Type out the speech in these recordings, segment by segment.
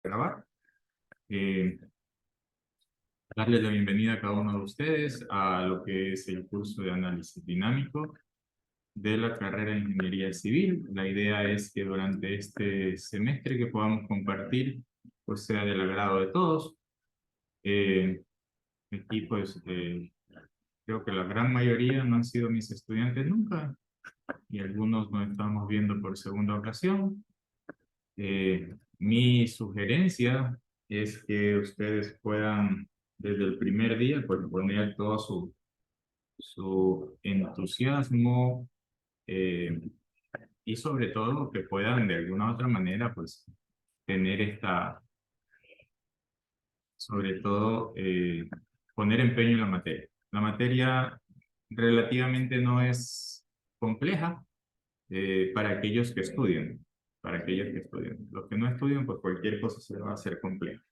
grabar. Eh, Darles la bienvenida a cada uno de ustedes a lo que es el curso de análisis dinámico de la carrera de Ingeniería Civil. La idea es que durante este semestre que podamos compartir, pues sea del agrado de todos. Aquí pues creo que la gran mayoría no han sido mis estudiantes nunca y algunos nos estamos viendo por segunda ocasión. Mi sugerencia es que ustedes puedan desde el primer día pues, poner todo su entusiasmo eh, y sobre todo que puedan de alguna u otra manera pues tener sobre todo poner empeño en la materia. La materia relativamente no es compleja para aquellos que estudian, para aquellos que estudian. Los que no estudian, pues cualquier cosa se les va a hacer compleja.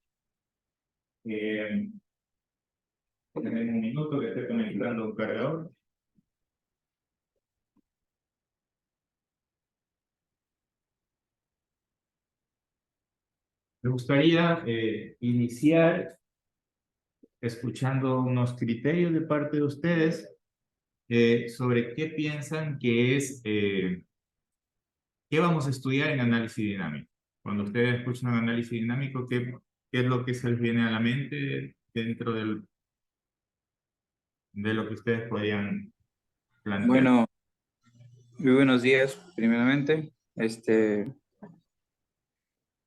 Denme un minuto que estoy conectando un cargador. Me gustaría iniciar escuchando unos criterios de parte de ustedes sobre qué piensan que es, qué vamos a estudiar en análisis dinámico. Cuando ustedes escuchan análisis dinámico, ¿qué es lo que se les viene a la mente dentro de lo que ustedes podrían plantear? Bueno, muy buenos días, primeramente.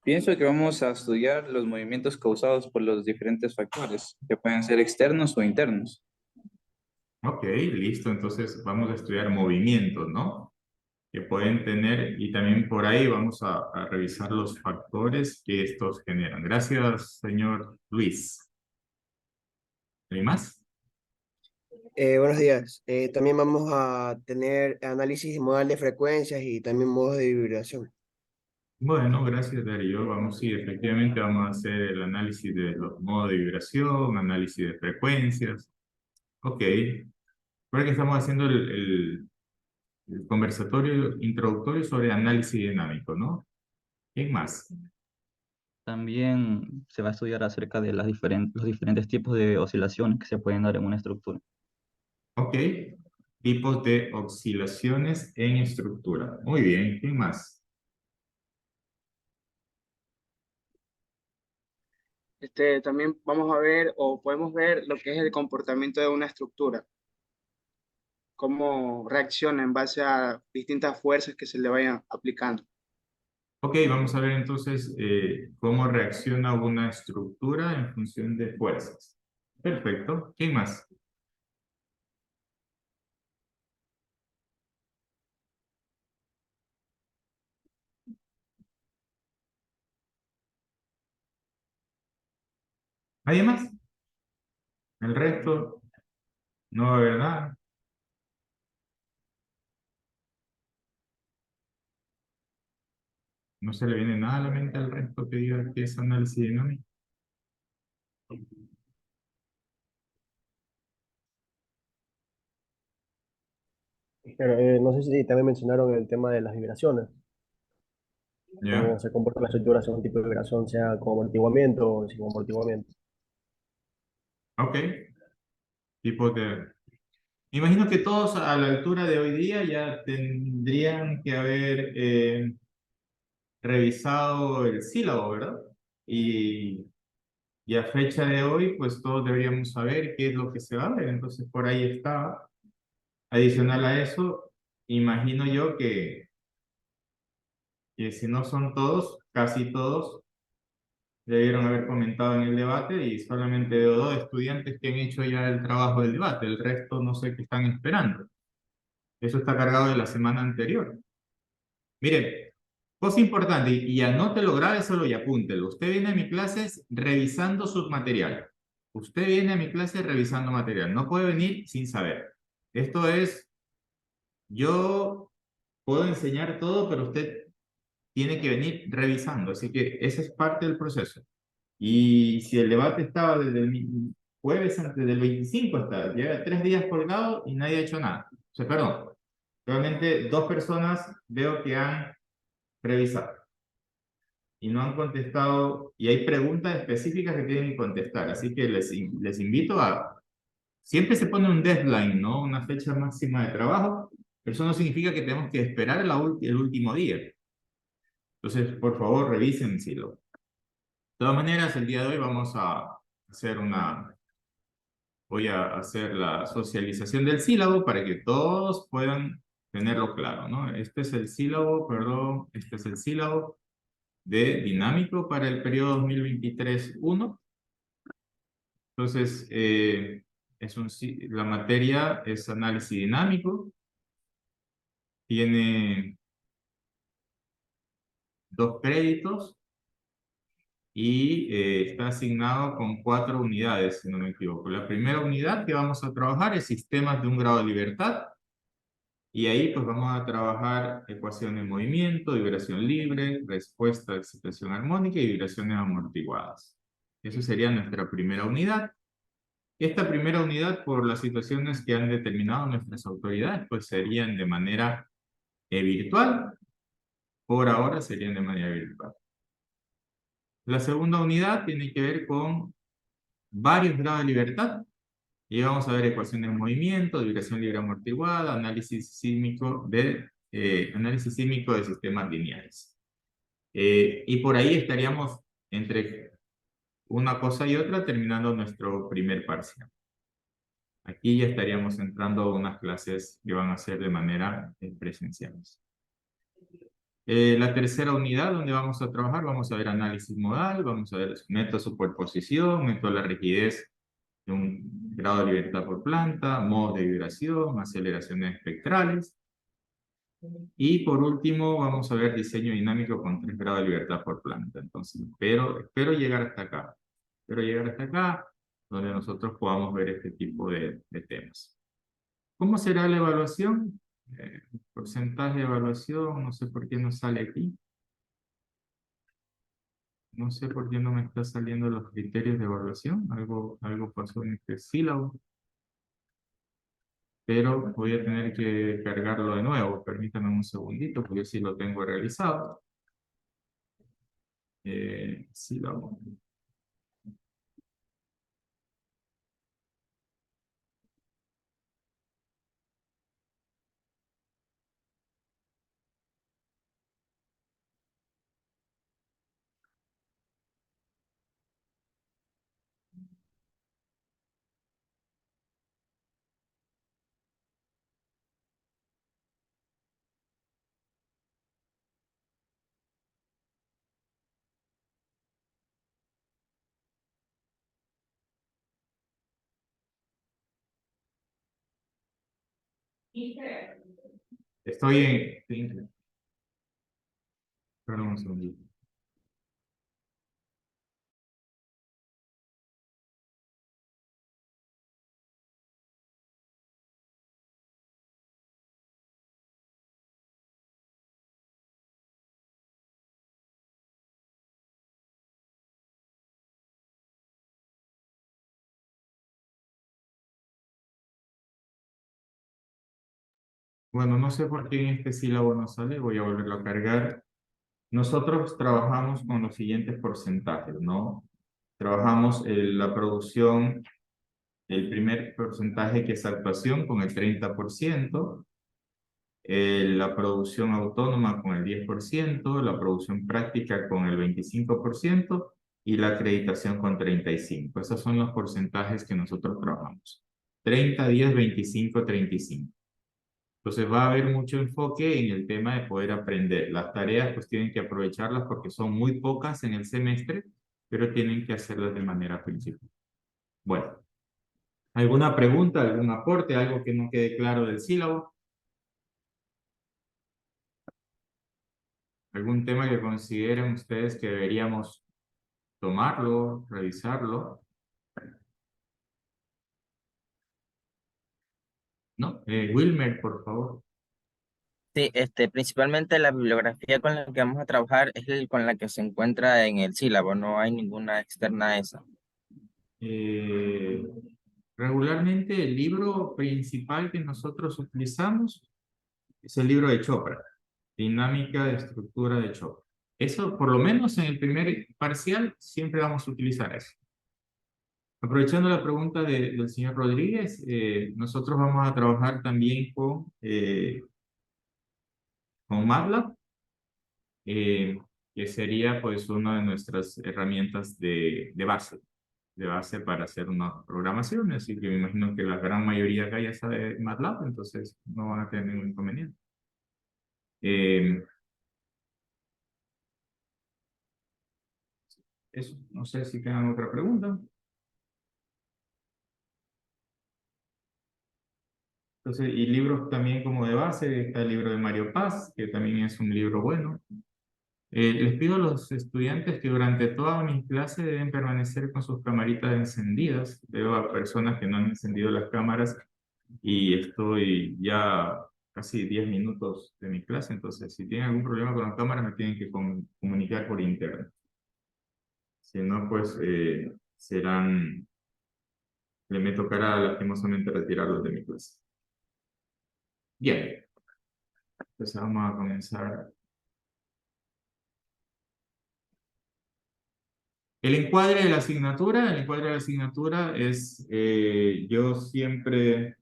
Pienso que vamos a estudiar los movimientos causados por los diferentes factores, que pueden ser externos o internos. Ok, listo. Entonces vamos a estudiar movimientos, ¿no? Que pueden tener y también por ahí vamos a revisar los factores que estos generan. Gracias, señor Luis. ¿Hay más? Buenos días. También vamos a tener análisis modal de frecuencias y también modos de vibración. Bueno, gracias, Darío. Vamos, sí, efectivamente vamos a hacer el análisis de los modos de vibración, análisis de frecuencias. Ok. Ahora estamos haciendo el conversatorio introductorio sobre análisis dinámico, ¿no? ¿Quién más? También se va a estudiar acerca de los diferentes tipos de oscilaciones que se pueden dar en una estructura. Ok. Tipos de oscilaciones en estructura. Muy bien. ¿Quién más? También vamos a ver o podemos ver lo que es el comportamiento de una estructura, cómo reacciona en base a distintas fuerzas que se le vayan aplicando. Ok, vamos a ver entonces cómo reacciona una estructura en función de fuerzas. Perfecto. ¿Quién más? ¿Nadie más? El resto no va a haber nada. No se le viene nada a la mente al resto que diga que es análisis dinámico. Pero no sé si también mencionaron el tema de las vibraciones, cómo ¿Ya? se comporta la estructura según tipo de vibración, sea con amortiguamiento o sin amortiguamiento. Ok. Tipo de... Imagino que todos a la altura de hoy día ya tendrían que haber revisado el sílabo, ¿verdad? Y, y a fecha de hoy, pues todos deberíamos saber qué es lo que se va a ver. Entonces, por ahí está. Adicional a eso, imagino yo que si no son todos, casi todos debieron haber comentado en el debate y solamente veo dos estudiantes que han hecho ya el trabajo del debate. El resto no sé qué están esperando. Eso está cargado de la semana anterior. Miren, cosa importante, y anótelo, grábeselo y apúntelo. Usted viene a mi clase revisando sus materiales. Usted viene a mi clase revisando material. No puede venir sin saber. Esto es, yo puedo enseñar todo, pero usted tiene que venir revisando. Así que ese es parte del proceso. Y si el debate estaba desde el jueves antes del 25 hasta, lleva 3 días colgado y nadie ha hecho nada. O sea, perdón, realmente dos personas veo que han revisado. y no han contestado, y hay preguntas específicas que tienen que contestar, así que les invito a, siempre se pone un deadline, ¿no? Una fecha máxima de trabajo, pero eso no significa que tenemos que esperar el último día. Entonces, por favor, revisen si lo... De todas maneras, el día de hoy vamos a hacer voy a hacer la socialización del sílabo para que todos puedan tenerlo claro, ¿no? Este es el sílabo, perdón, este es el sílabo de dinámico para el periodo 2023-1. Entonces, la materia es análisis dinámico. Tiene 2 créditos y está asignado con 4 unidades, si no me equivoco. La primera unidad que vamos a trabajar es sistemas de un grado de libertad. Y ahí pues vamos a trabajar ecuaciones de movimiento, vibración libre, respuesta de excitación armónica y vibraciones amortiguadas. Eso sería nuestra primera unidad. Esta primera unidad, por las situaciones que han determinado nuestras autoridades, pues serían de manera virtual. Por ahora serían de manera virtual. La segunda unidad tiene que ver con varios grados de libertad. Y vamos a ver ecuaciones de movimiento, vibración libre amortiguada, análisis sísmico de sistemas lineales. Y por ahí estaríamos entre una cosa y otra terminando nuestro primer parcial. Aquí ya estaríamos entrando a unas clases que van a ser de manera presenciales. La tercera unidad donde vamos a trabajar, vamos a ver análisis modal, vamos a ver método de superposición, método de la rigidez de un grado de libertad por planta, modos de vibración, aceleraciones espectrales. Y por último, vamos a ver diseño dinámico con 3 grados de libertad por planta. Entonces, espero llegar hasta acá. Espero llegar hasta acá, donde nosotros podamos ver este tipo de temas. ¿Cómo será la evaluación? Porcentaje de evaluación, no sé por qué no sale aquí. No sé por qué no me está saliendo los criterios de evaluación. Algo pasó en este sílabo. Pero voy a tener que cargarlo de nuevo. Permítanme un segundito, porque sí lo tengo realizado. Sílabo. Estoy en... Perdón un segundito. Bueno, no sé por qué en este sílabo no sale. Voy a volverlo a cargar. Nosotros trabajamos con los siguientes porcentajes, ¿no? Trabajamos la producción, el primer porcentaje que es actuación con el 30%, la producción autónoma con el 10%, la producción práctica con el 25% y la acreditación con 35%. Esos son los porcentajes que nosotros trabajamos. 30, 10, 25, 35. Entonces va a haber mucho enfoque en el tema de poder aprender. Las tareas pues tienen que aprovecharlas porque son muy pocas en el semestre, pero tienen que hacerlas de manera principal. Bueno, ¿alguna pregunta, algún aporte, algo que no quede claro del sílabo? ¿Algún tema que consideren ustedes que deberíamos tomarlo, revisarlo? ¿No? Wilmer, por favor. Sí, principalmente la bibliografía con la que vamos a trabajar es con la que se encuentra en el sílabo, no hay ninguna externa a esa. Regularmente el libro principal que nosotros utilizamos es el libro de Chopra, Dinámica de estructura de Chopra. Eso, por lo menos en el primer parcial, siempre vamos a utilizar eso. Aprovechando la pregunta del señor Rodríguez, nosotros vamos a trabajar también con MATLAB, que sería pues una de nuestras herramientas de base para hacer una programación, así que me imagino que la gran mayoría acá ya sabe MATLAB, entonces no van a tener ningún inconveniente. Eso, no sé si tengan otra pregunta. Entonces, y libros también como de base, está el libro de Mario Paz, que también es un libro bueno. Les pido a los estudiantes que durante toda mi clase deben permanecer con sus camaritas encendidas. Veo a personas que no han encendido las cámaras y estoy ya casi 10 minutos de mi clase, entonces si tienen algún problema con la cámara me tienen que comunicar por internet. Si no, pues me tocará lastimosamente retirarlos de mi clase. Bien, entonces vamos a comenzar. El encuadre de la asignatura es, yo siempre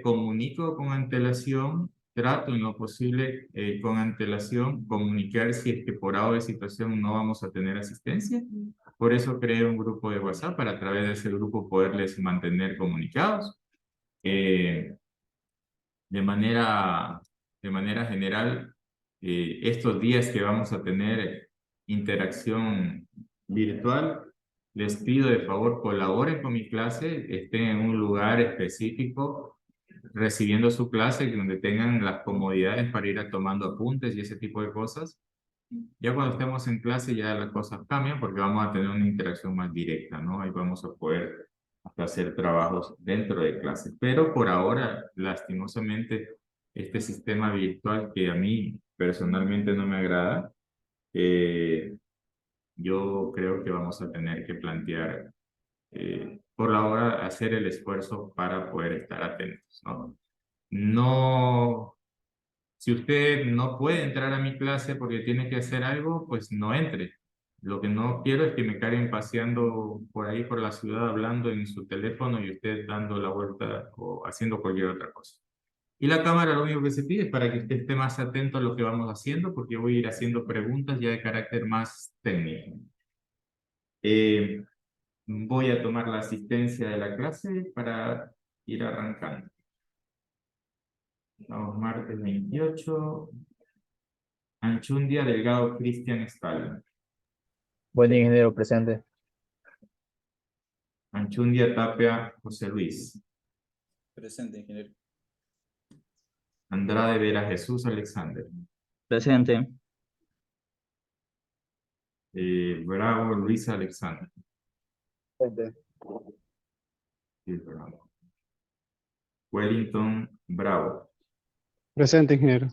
comunico con antelación, trato en lo posible con antelación comunicar si es que por A o de situación no vamos a tener asistencia. Por eso creé un grupo de WhatsApp para a través de ese grupo poderles mantener comunicados. De manera general, estos días que vamos a tener interacción virtual, les pido de favor colaboren con mi clase, estén en un lugar específico recibiendo su clase donde tengan las comodidades para ir tomando apuntes y ese tipo de cosas. Ya cuando estemos en clase ya las cosas cambian porque vamos a tener una interacción más directa, ¿no? Ahí vamos a poder hasta hacer trabajos dentro de clase. Pero por ahora, lastimosamente, este sistema virtual que a mí personalmente no me agrada, yo creo que vamos a tener que plantear, por ahora, hacer el esfuerzo para poder estar atentos, ¿no? No, si usted no puede entrar a mi clase porque tiene que hacer algo, pues no entre. Lo que no quiero es que me carguen paseando por ahí por la ciudad hablando en su teléfono y usted dando la vuelta o haciendo cualquier otra cosa. Y la cámara lo único que se pide es para que usted esté más atento a lo que vamos haciendo porque voy a ir haciendo preguntas ya de carácter más técnico. Voy a tomar la asistencia de la clase para ir arrancando. Vamos, martes 28. Anchundia Delgado Cristian Stalin. Buen día, ingeniero, presente. Anchundia Tapia José Luis. Presente, ingeniero. Andrade Vera Jesús Alexander. Presente. Bravo Luisa Alexander. Presente. Sí, bravo. Wellington Bravo. Presente, ingeniero.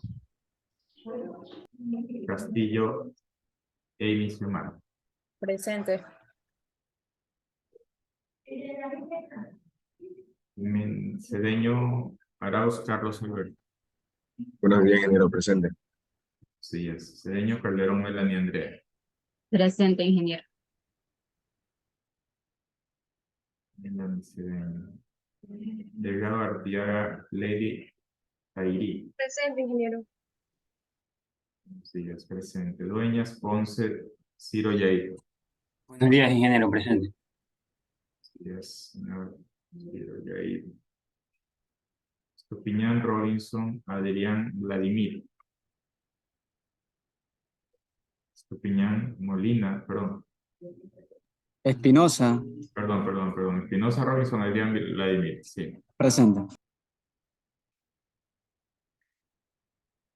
Castillo Amy Sumar. Presente. Cedeño Arauz Carlos Alberto. Buenos días, ingeniero, presente. Sí, es. Cedeño Calderón Melanie Andrea. Presente, ingeniero. Melanie Cedeño. Delgado Artiaga Lady Tairi. Presente, ingeniero. Sí, es presente. Dueñas Ponce Ciro Yair. Buenos días, ingeniero, presente. Sí, es señor Ciro Yair. Estupiñán Robinson Adrián Vladimir. Estupiñán Molina, perdón. Espinosa, Perdón. Espinosa Robinson Adrián Vladimir, sí. presente.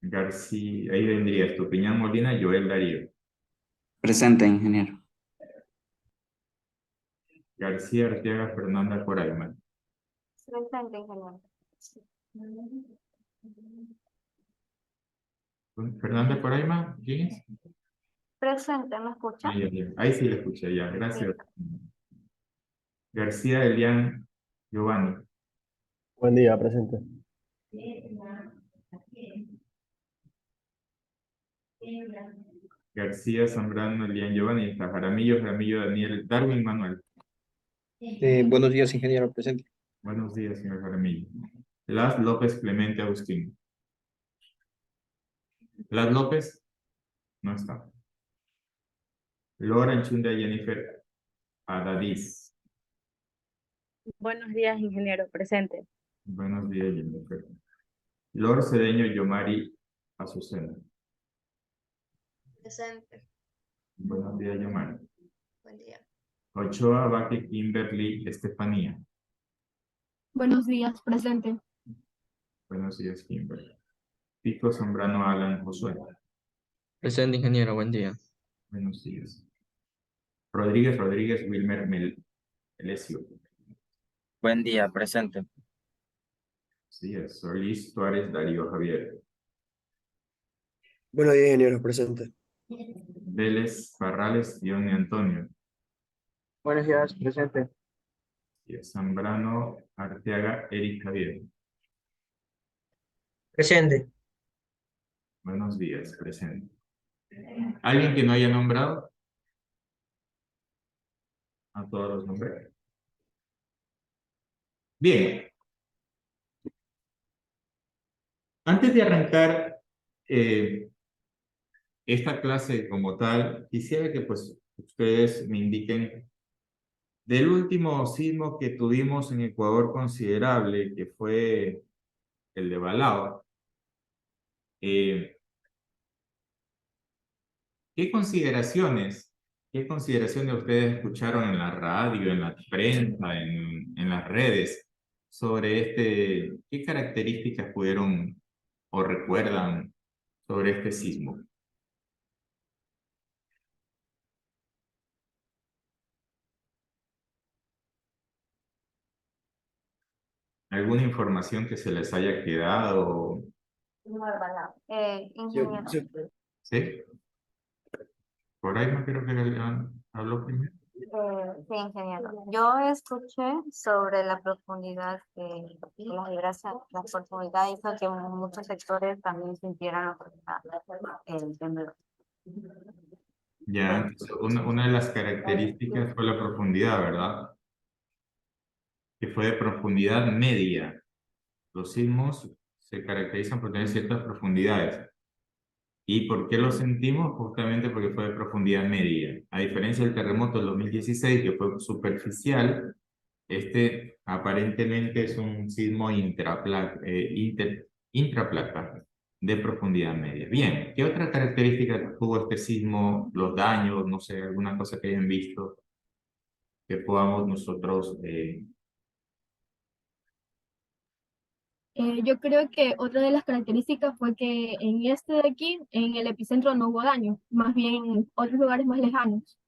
García, ahí vendría Estupiñán Molina, Joel Darío. Presente, ingeniero. García Arteaga Fernanda Coraima. Presente, ingeniero. Fernanda Coraima, ¿quién es? Presente, ¿me escucha? Ahí sí la escuché, ya, gracias. García Elian Giovanni. Buen día, presente. García, Zambrano, Elian Giovanni, Jaramillo, Jaramillo, Daniel, Darwin, Manuel. Buenos días, ingeniero, presente. Buenos días, señor Jaramillo. Las López, Clemente, Agustín. Las López, no está. Laura Enchunda, Jennifer, Adadís. Buenos días, ingeniero. Presente. Buenos días, Jennifer. Lor Cedeño, Yomari, Azucena. Presente. Buenos días, Yomari. Buen día. Ochoa, Baque, Kimberly, Estefanía. Buenos días. Presente. Buenos días, Kimberly. Pico, Zambrano, Alan, Josué. Presente, ingeniero, buen día. Buenos días. Rodríguez, Wilmer, Melesio. Buen día, presente. Buenos días. Solís, Suárez, Darío, Javier. Buenos días, ingeniero, presente. Vélez, Barrales, Dion y Antonio. Buenos días, presente. Y Zambrano, Arteaga, Eric, Javier. Presente. Buenos días, presente. ¿Alguien que no haya nombrado? A todos los nombres. Bien. Antes de arrancar esta clase como tal, quisiera que pues ustedes me indiquen del último sismo que tuvimos en Ecuador considerable, que fue el de Balao. ¿Qué consideraciones ustedes escucharon en la radio, en la prensa, en las redes sobre qué características pudieron o recuerdan sobre este sismo? ¿Alguna información que se les haya quedado? Ingeniero. ¿Sí? Por ahí no creo que habló primero. Sí, ingeniero. Yo escuché sobre la profundidad que la vibración, la profundidad hizo que muchos sectores también sintieran el temblor. Ya, entonces, una de las características fue la profundidad, ¿verdad? Que fue de profundidad media. Los sismos se caracterizan por tener ciertas profundidades. ¿Y por qué lo sentimos? Justamente porque fue de profundidad media. A diferencia del terremoto del 2016, que fue superficial, este aparentemente es un sismo intraplaca de profundidad media. Bien, ¿qué otra característica tuvo este sismo? Los daños, no sé, alguna cosa que hayan visto que podamos nosotros... Yo creo que otra de las características fue que en este de aquí, en el epicentro, no hubo daño, más bien en otros lugares más lejanos.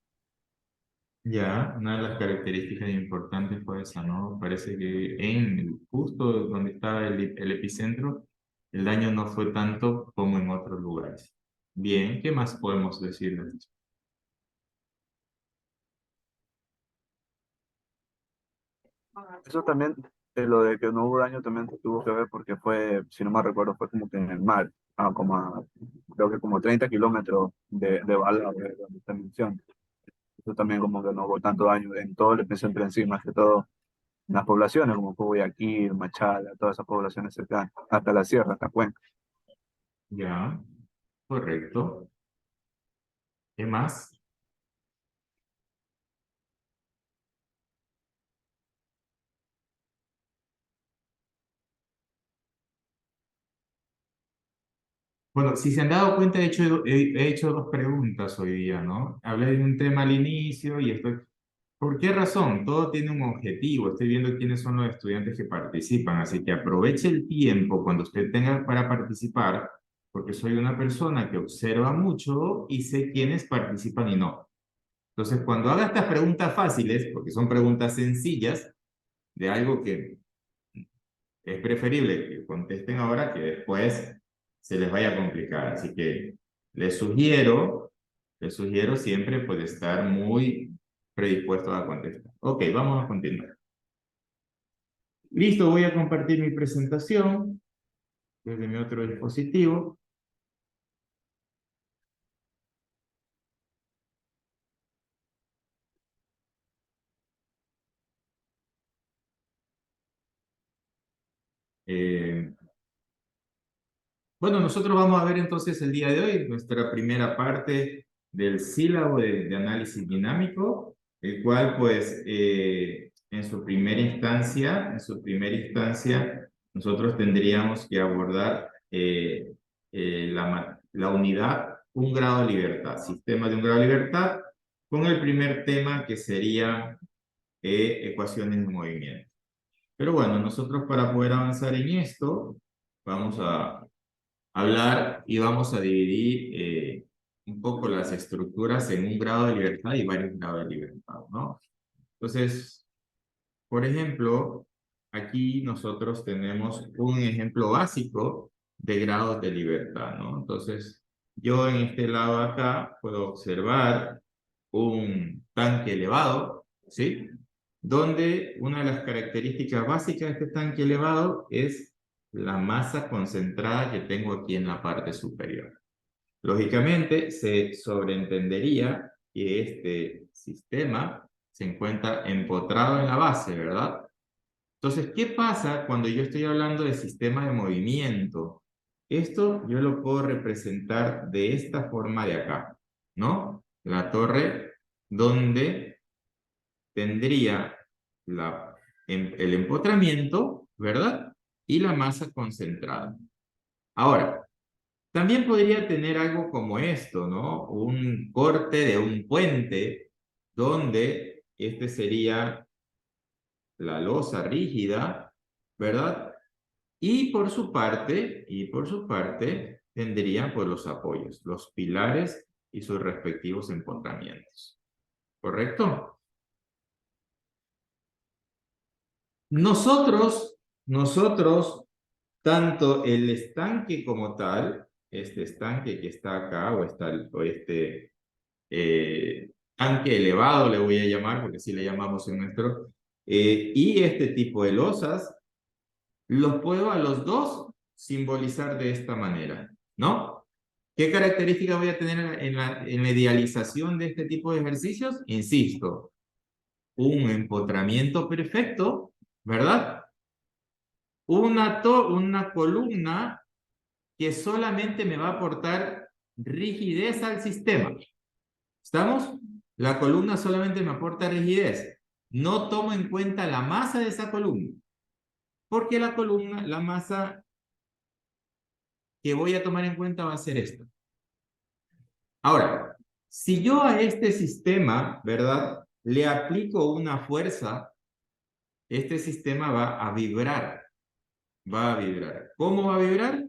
Ya, una de las características importantes fue esa, ¿no? Parece que justo donde estaba el epicentro, el daño no fue tanto como en otros lugares. Bien, ¿qué más podemos decir de esto? Eso también, lo de que no hubo daño también tuvo que ver porque fue, si no me recuerdo, fue como que en el mar, creo que como 30 kilómetros de Balao, de donde está menciona. Eso también como que no hubo tanto daño en todo el epicentro en sí, más que todo en las poblaciones como fue Guayaquil, Machala, todas esas poblaciones cercanas, hasta la sierra, hasta Cuenca. Ya, correcto. ¿Qué más? Bueno, si se han dado cuenta, he hecho dos preguntas hoy día, ¿no? Hablé de un tema al inicio y estoy... ¿Por qué razón? Todo tiene un objetivo. Estoy viendo quiénes son los estudiantes que participan, así que aproveche el tiempo cuando usted tenga para participar, porque soy una persona que observa mucho y sé quiénes participan y no. Entonces, cuando haga estas preguntas fáciles, porque son preguntas sencillas, de algo que es preferible que contesten ahora que después se les vaya a complicar. Así que les sugiero siempre pues estar muy predispuestos a contestar. Ok, vamos a continuar. Listo, voy a compartir mi presentación desde mi otro dispositivo. Bueno, nosotros vamos a ver entonces el día de hoy nuestra primera parte del sílabo de análisis dinámico, el cual pues en su primera instancia, nosotros tendríamos que abordar la unidad, un grado de libertad, sistema de un grado de libertad, con el primer tema que sería ecuaciones de movimiento. Pero bueno, nosotros para poder avanzar en esto, vamos a hablar y vamos a dividir un poco las estructuras en un grado de libertad y varios grados de libertad, ¿no? Entonces, por ejemplo, aquí nosotros tenemos un ejemplo básico de grados de libertad, ¿no? Entonces, yo en este lado acá puedo observar un tanque elevado, ¿sí? Donde una de las características básicas de este tanque elevado es la masa concentrada que tengo aquí en la parte superior. Lógicamente, se sobreentendería que este sistema se encuentra empotrado en la base, ¿verdad? Entonces, ¿qué pasa cuando yo estoy hablando de sistema de movimiento? Esto yo lo puedo representar de esta forma de acá, ¿no? La torre donde tendría el empotramiento, ¿verdad? Y la masa concentrada. Ahora, también podría tener algo como esto, ¿no? Un corte de un puente donde este sería la losa rígida, ¿verdad? Y por su parte, tendrían pues los apoyos, los pilares y sus respectivos empotramientos. ¿Correcto? Nosotros, tanto el estanque como tal, este estanque que está acá, o este tanque elevado le voy a llamar, porque así le llamamos en nuestro, y este tipo de losas, los puedo a los dos simbolizar de esta manera, ¿no? ¿Qué características voy a tener en la idealización de este tipo de ejercicios? Insisto, un empotramiento perfecto, ¿verdad? Una columna que solamente me va a aportar rigidez al sistema. ¿Estamos? La columna solamente me aporta rigidez. No tomo en cuenta la masa de esa columna. Porque la masa que voy a tomar en cuenta va a ser esta. Ahora, si yo a este sistema, ¿verdad? Le aplico una fuerza, este sistema va a vibrar. Va a vibrar. ¿Cómo va a vibrar?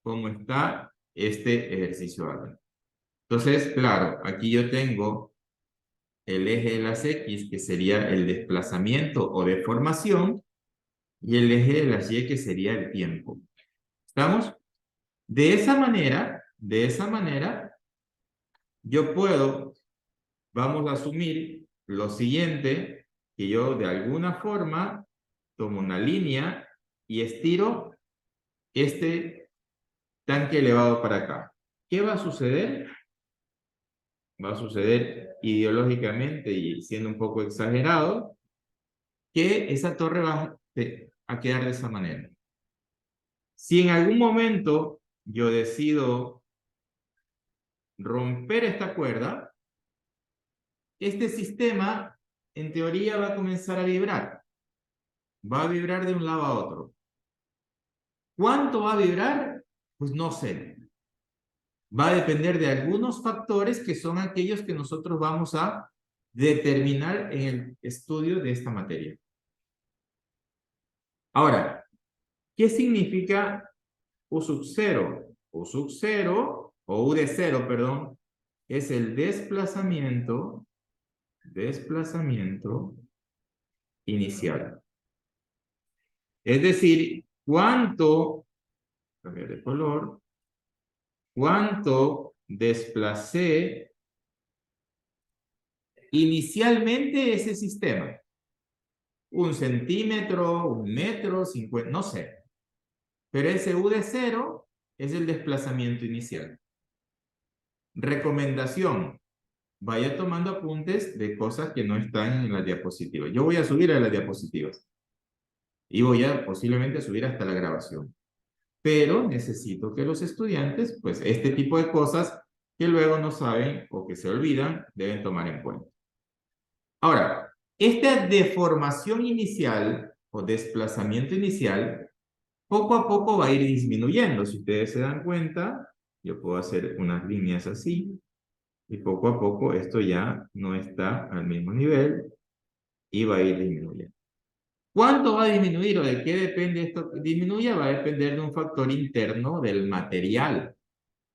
Como está este ejercicio acá. Entonces, claro, aquí yo tengo el eje de las X, que sería el desplazamiento o deformación, y el eje de las Y, que sería el tiempo. ¿Estamos? De esa manera, yo puedo, vamos a asumir lo siguiente, que yo de alguna forma tomo una línea y estiro este tanque elevado para acá. ¿Qué va a suceder? Va a suceder ideológicamente y siendo un poco exagerado, que esa torre va a quedar de esa manera. Si en algún momento yo decido romper esta cuerda, este sistema en teoría va a comenzar a vibrar. Va a vibrar de un lado a otro. ¿Cuánto va a vibrar? Pues no sé. Va a depender de algunos factores que son aquellos que nosotros vamos a determinar en el estudio de esta materia. Ahora, ¿qué significa U sub 0? U sub 0, o U de 0, perdón, es el desplazamiento inicial. Es decir, cambiar de color, cuánto desplacé inicialmente ese sistema. 1 centímetro, 1 metro, 50, no sé. Pero ese U de 0 es el desplazamiento inicial. Recomendación: vaya tomando apuntes de cosas que no están en las diapositivas. Yo voy a subir a las diapositivas. y voy a posiblemente subir hasta la grabación. Pero necesito que los estudiantes, pues este tipo de cosas que luego no saben o que se olvidan, deben tomar en cuenta. Ahora, esta deformación inicial o desplazamiento inicial, poco a poco va a ir disminuyendo. Si ustedes se dan cuenta, yo puedo hacer unas líneas así, y poco a poco esto ya no está al mismo nivel y va a ir disminuyendo. ¿Cuánto va a disminuir o de qué depende esto que disminuya? Va a depender de un factor interno del material.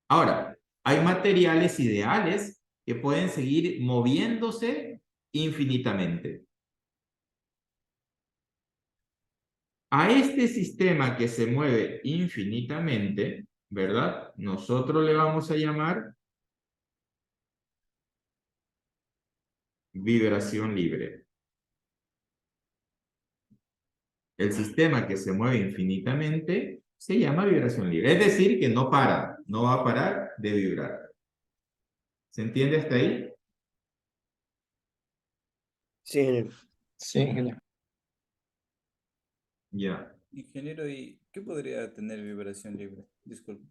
Ahora, hay materiales ideales que pueden seguir moviéndose infinitamente. A este sistema que se mueve infinitamente, ¿verdad? Nosotros le vamos a llamar vibración libre. El sistema que se mueve infinitamente se llama vibración libre. Es decir, que no para, no va a parar de vibrar. ¿Se entiende hasta ahí? Sí, ingeniero. Sí, ingeniero. Ya. Ingeniero, ¿y qué podría tener vibración libre? Disculpe.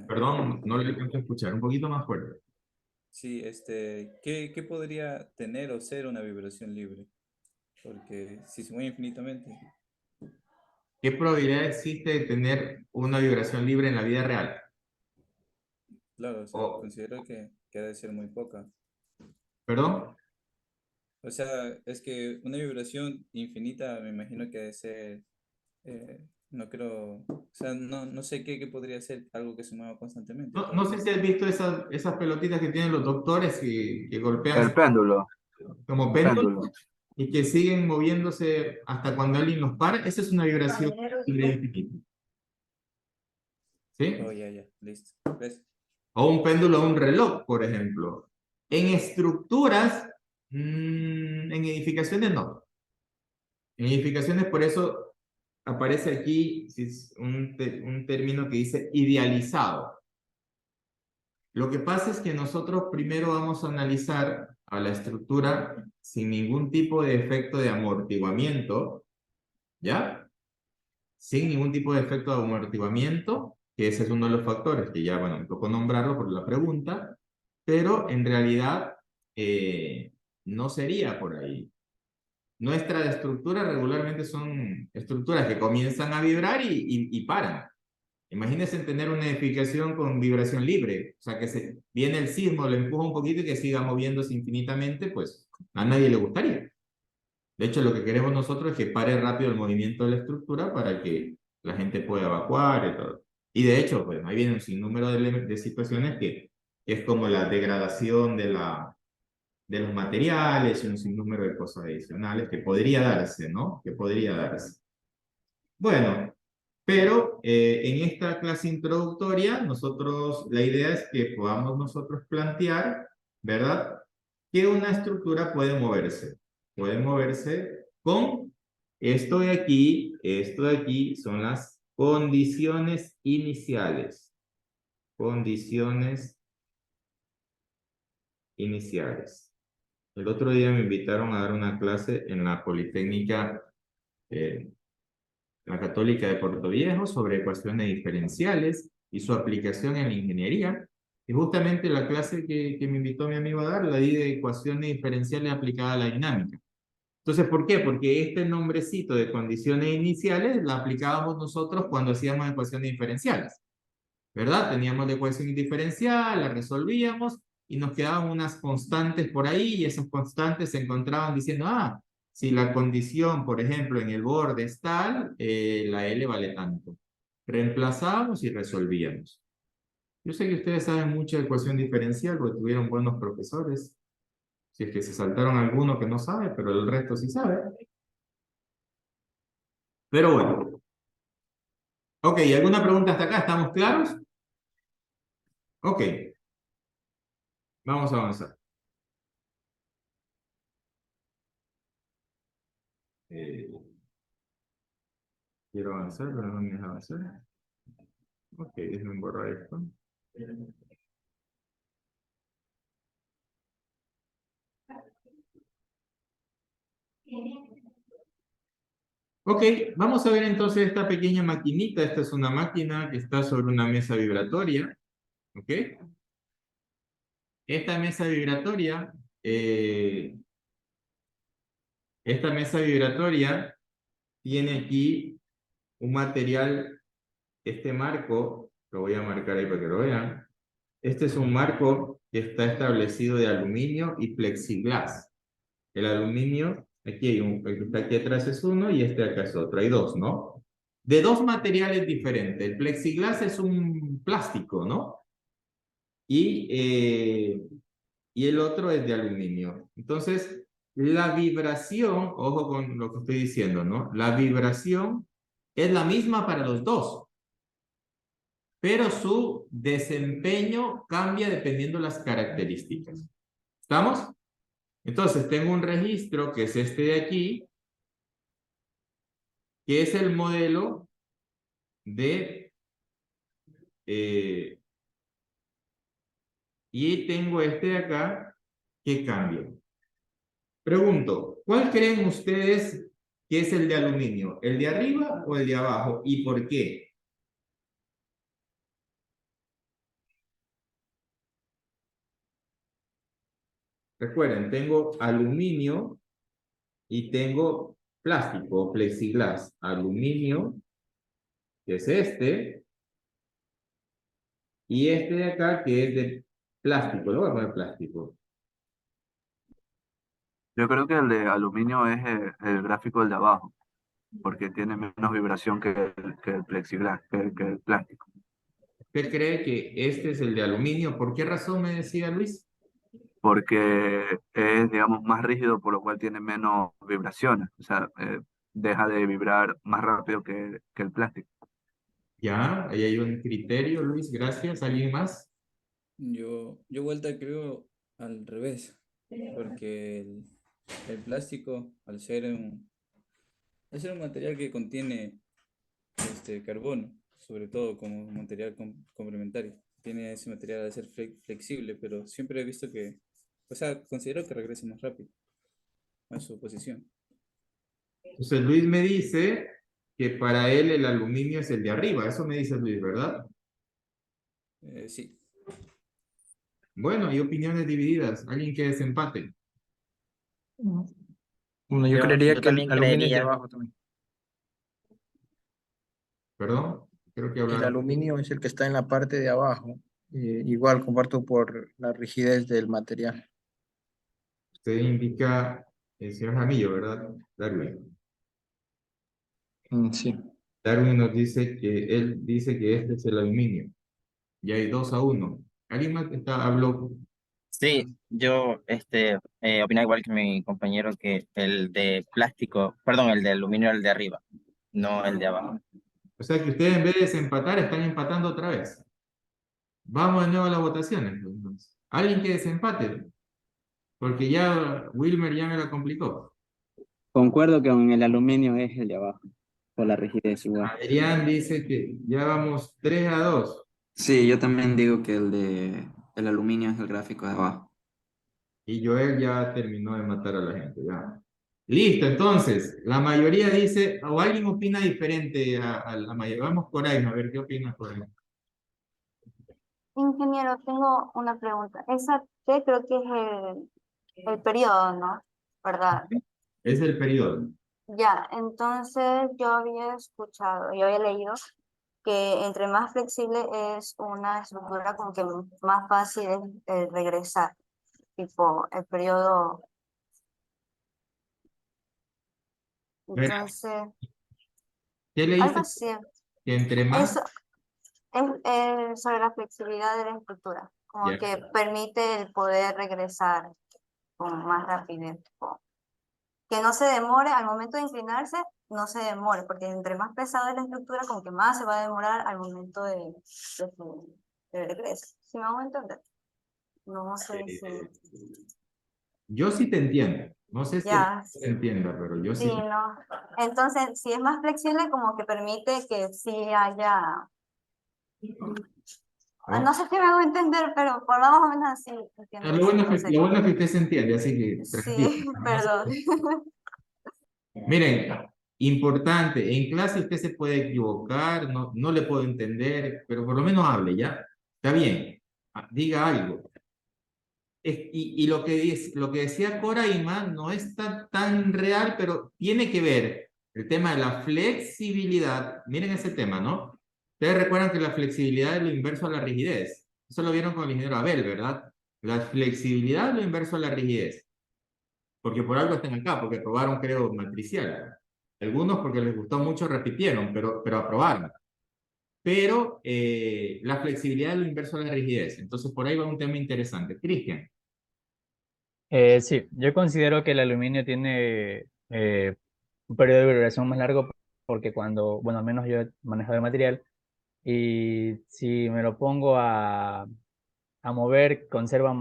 Perdón, no le alcanzo a escuchar. Un poquito más fuerte. Sí, ¿qué podría tener o ser una vibración libre? Porque si se mueve infinitamente, ¿Qué probabilidad existe de tener una vibración libre en la vida real? claro, o sea, O, considero que ha de ser muy poca. ¿Perdón? O sea, es que una vibración infinita me imagino que ha de ser, no creo, o sea, no sé qué podría ser algo que se mueva constantemente, No, tal no vez. sé si has visto esas pelotitas que tienen los doctores que golpean El péndulo, como el péndulos péndulo. y que siguen moviéndose hasta cuando alguien los para. Esa es una vibración libre infinita. Oh, ¿Sí? ya, listo. ¿Ves? O un péndulo o un reloj, por ejemplo. En estructuras, en edificaciones no. En edificaciones, por eso aparece aquí un término que dice idealizado. Lo que pasa es que nosotros primero vamos a analizar a la estructura sin ningún tipo de efecto de amortiguamiento, ¿ya? Sin ningún tipo de efecto de amortiguamiento, que ese es uno de los factores que ya, bueno, me tocó nombrarlo por la pregunta, pero en realidad no sería por ahí. Nuestra estructura regularmente son estructuras que comienzan a vibrar y paran. Imagínense tener una edificación con vibración libre, o sea, que viene el sismo, lo empuja un poquito y que siga moviéndose infinitamente, pues a nadie le gustaría. De hecho, lo que queremos nosotros es que pare rápido el movimiento de la estructura para que la gente pueda evacuar y todo. Y de hecho, pues ahí viene un sinnúmero de situaciones que es como la degradación de los materiales y un sinnúmero de cosas adicionales que podría darse, ¿no? Que podría darse. Bueno, pero en esta clase introductoria, la idea es que podamos nosotros plantear, ¿verdad? Que una estructura puede moverse con esto de aquí son las condiciones iniciales, condiciones iniciales. El otro día me invitaron a dar una clase en la Politécnica la Católica de Puerto Viejo sobre ecuaciones diferenciales y su aplicación en la ingeniería. Y justamente la clase que me invitó mi amigo a dar, la di de ecuaciones diferenciales aplicadas a la dinámica. Entonces, ¿por qué? Porque este nombrecito de condiciones iniciales la aplicábamos nosotros cuando hacíamos ecuaciones diferenciales, ¿verdad? Teníamos la ecuación diferencial, la resolvíamos y nos quedaban unas constantes por ahí y esas constantes se encontraban diciendo, si la condición, por ejemplo, en el borde es tal, la L vale tanto. Reemplazábamos y resolvíamos. Yo sé que ustedes saben mucho de ecuación diferencial porque tuvieron buenos profesores. Si es que se saltaron alguno que no sabe, pero el resto sí sabe. Pero bueno. Ok, ¿alguna pregunta hasta acá? ¿Estamos claros? Ok, vamos a avanzar. Eh, quiero avanzar, pero no me deja avanzar. Ok, déjenme borrar esto. Ok, vamos a ver entonces esta pequeña maquinita. Esta es una máquina que está sobre una mesa vibratoria. Ok. Esta mesa vibratoria, esta mesa vibratoria tiene aquí un material, este marco, lo voy a marcar ahí para que lo vean. Este es un marco que está establecido de aluminio y plexiglas. El aluminio, aquí hay el que está aquí atrás es uno y este acá es otro, hay dos, ¿no? De dos materiales diferentes. El plexiglas es un plástico, ¿no? Y el otro es de aluminio. Entonces, la vibración, ojo con lo que estoy diciendo, ¿no? La vibración es la misma para los dos, pero su desempeño cambia dependiendo de las características. ¿Estamos? Entonces, tengo un registro que es este de aquí, que es el modelo de... y tengo este de acá que cambia. Pregunto, ¿cuál creen ustedes que es el de aluminio? ¿El de arriba o el de abajo? ¿Y por qué? Recuerden, tengo aluminio y tengo plástico, plexiglas. Aluminio, que es este, y este de acá, que es de plástico. Lo voy a poner plástico. Yo creo que el de aluminio es el gráfico del de abajo, porque tiene menos vibración que el plexiglas, que el plástico. ¿Usted cree que este es el de aluminio? ¿Por qué razón me decía Luis? Porque es, digamos, más rígido, por lo cual tiene menos vibraciones. O sea, deja de vibrar más rápido que el plástico. Ya, ahí hay un criterio, Luis, gracias. ¿Alguien más? Yo vuelta creo al revés, porque el plástico, al ser un material que contiene carbono, sobre todo como material complementario, tiene ese material de ser flexible, pero siempre he visto que, o sea, considero que regrese más rápido a su posición. Entonces Luis me dice que para él el aluminio es el de arriba. Eso me dice Luis, ¿verdad? Sí. Bueno, hay opiniones divididas. ¿Alguien que desempate? Bueno, yo creería yo que el también aluminio es de creería, abajo también. Perdón, creo que El hablaron. aluminio es el que está en la parte de abajo. Igual comparto por la rigidez del material. Usted indica el señor Jamillo, ¿verdad? Darwin. Sí. Darwin nos dice que él dice que este es el aluminio. Y hay 2-1. ¿Alguien más que habló? sí, yo opino igual que mi compañero que el de plástico, perdón, el de aluminio es el de arriba, no el de abajo. O sea que ustedes en vez de desempatar están empatando otra vez. Vamos de nuevo a las votaciones, entonces. ¿Alguien que desempate? Porque ya Wilmer ya me la complicó. Concuerdo que con el aluminio es el de abajo, por la rigidez igual. Adrián dice que ya vamos 3-2. Sí, yo también digo que el aluminio es el gráfico de abajo. Y Joel ya terminó de matar a la gente, ya. Listo, entonces, la mayoría dice, o alguien opina diferente a la mayoría. Vamos por ahí, a ver qué opinas por ahí. Ingeniero, tengo una pregunta. Esa T creo que es el periodo, ¿no? ¿Verdad? Es el periodo. Ya, entonces yo había escuchado, yo había leído que entre más flexible es una estructura, como que más fácil es regresar, tipo el periodo. Entonces, ¿Qué le algo dice? así. Que entre más... Eso es sobre la flexibilidad de la estructura, como Ya. que permite el poder regresar con más rapidez. Que no se demore al momento de inclinarse, no se demore, porque entre más pesada es la estructura, como que más se va a demorar al momento de regreso. ¿Sí me hago entender? No sé si... Yo sí te entiendo. No sé si Ya, se entienda, pero yo sí. sí, no. Entonces, si es más flexible, como que permite que sí haya... No sé si me hago entender, pero por más o menos así entiendo. Lo bueno es que usted se entiende, así que tranquilo. Sí, perdón. Miren, Importante, en clase usted se puede equivocar, no le puedo entender, pero por lo menos hable, ¿ya? Está bien, diga algo. Y lo que decía Cora Imán no es tan real, pero tiene que ver el tema de la flexibilidad. Miren ese tema, ¿no? Ustedes recuerdan que la flexibilidad es lo inverso a la rigidez. Eso lo vieron con el ingeniero Abel, ¿verdad? La flexibilidad es lo inverso a la rigidez. Porque por algo están acá, porque probaron, creo, matricial. Algunos porque les gustó mucho repitieron, pero aprobaron. Pero la flexibilidad es lo inverso a la rigidez. Entonces, por ahí va un tema interesante. Cristian. Sí, yo considero que el aluminio tiene un periodo de vibración más largo porque cuando, bueno, al menos yo he manejado el material y si me lo pongo a mover, conserva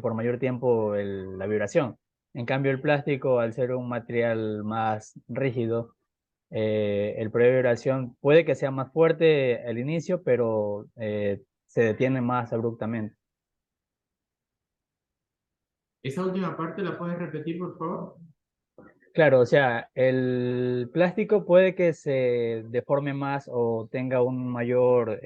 por mayor tiempo la vibración. En cambio, el plástico, al ser un material más rígido, el periodo de vibración puede que sea más fuerte al inicio, pero se detiene más abruptamente. Esa última parte la puedes repetir, por favor. Claro, o sea, el plástico puede que se deforme más o tenga un mayor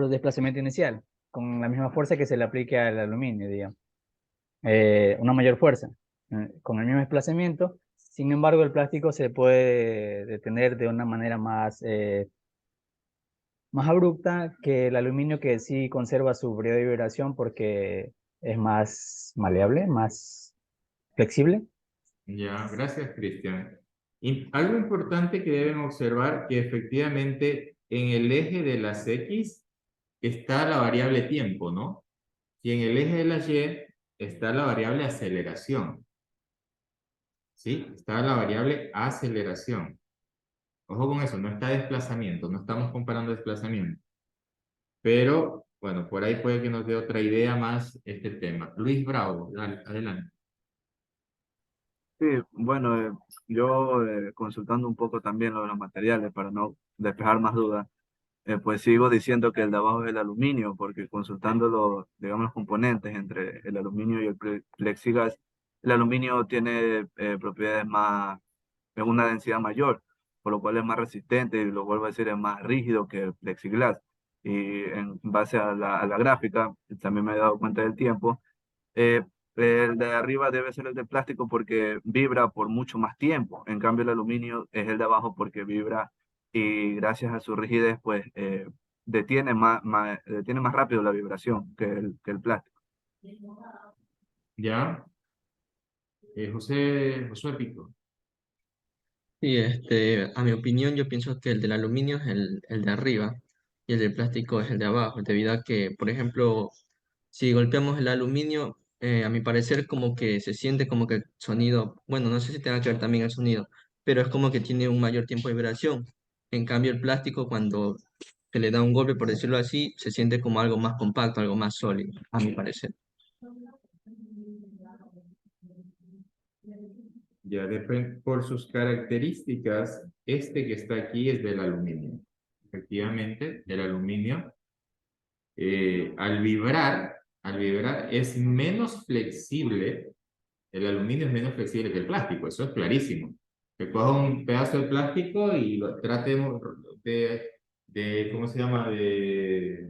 desplazamiento inicial, con la misma fuerza que se le aplique al aluminio, digamos. Una mayor fuerza, con el mismo desplazamiento. Sin embargo, el plástico se puede detener de una manera más abrupta que el aluminio, que sí conserva su periodo de vibración porque es más maleable, más flexible. Ya, gracias, Cristian. Y algo importante que deben observar que efectivamente en el eje de las X está la variable tiempo, ¿no? Y en el eje de las Y está la variable aceleración. ¿Sí? Está la variable aceleración. Ojo con eso, no está desplazamiento, no estamos comparando desplazamiento. Pero, bueno, por ahí puede que nos dé otra idea más este tema. Luis Bravo, dale, adelante. Sí, bueno, yo consultando un poco también lo de los materiales para no despejar más dudas, pues sigo diciendo que el de abajo es el aluminio, porque consultando los, digamos, los componentes entre el aluminio y el plexigas, el aluminio tiene propiedades más, una densidad mayor, por lo cual es más resistente y lo vuelvo a decir, es más rígido que el plexiglas. Y en base a la gráfica, también me he dado cuenta del tiempo, eh, el de arriba debe ser el de plástico porque vibra por mucho más tiempo. En cambio, el aluminio es el de abajo porque vibra y gracias a su rigidez, pues detiene más rápido la vibración que el plástico. ¿Ya? Josué Pico. Sí, a mi opinión, yo pienso que el del aluminio es el de arriba y el del plástico es el de abajo, debido a que, por ejemplo, si golpeamos el aluminio, a mi parecer como que se siente como que el sonido, bueno, no sé si tenga que ver también el sonido, pero es como que tiene un mayor tiempo de vibración. En cambio, el plástico cuando se le da un golpe, por decirlo así, se siente como algo más compacto, algo más sólido, a mi parecer. Ya, por sus características, este que está aquí es del aluminio. Efectivamente, el aluminio, al vibrar es menos flexible, el aluminio es menos flexible que el plástico, eso es clarísimo. Que coja un pedazo de plástico y lo tratemos ¿cómo se llama? De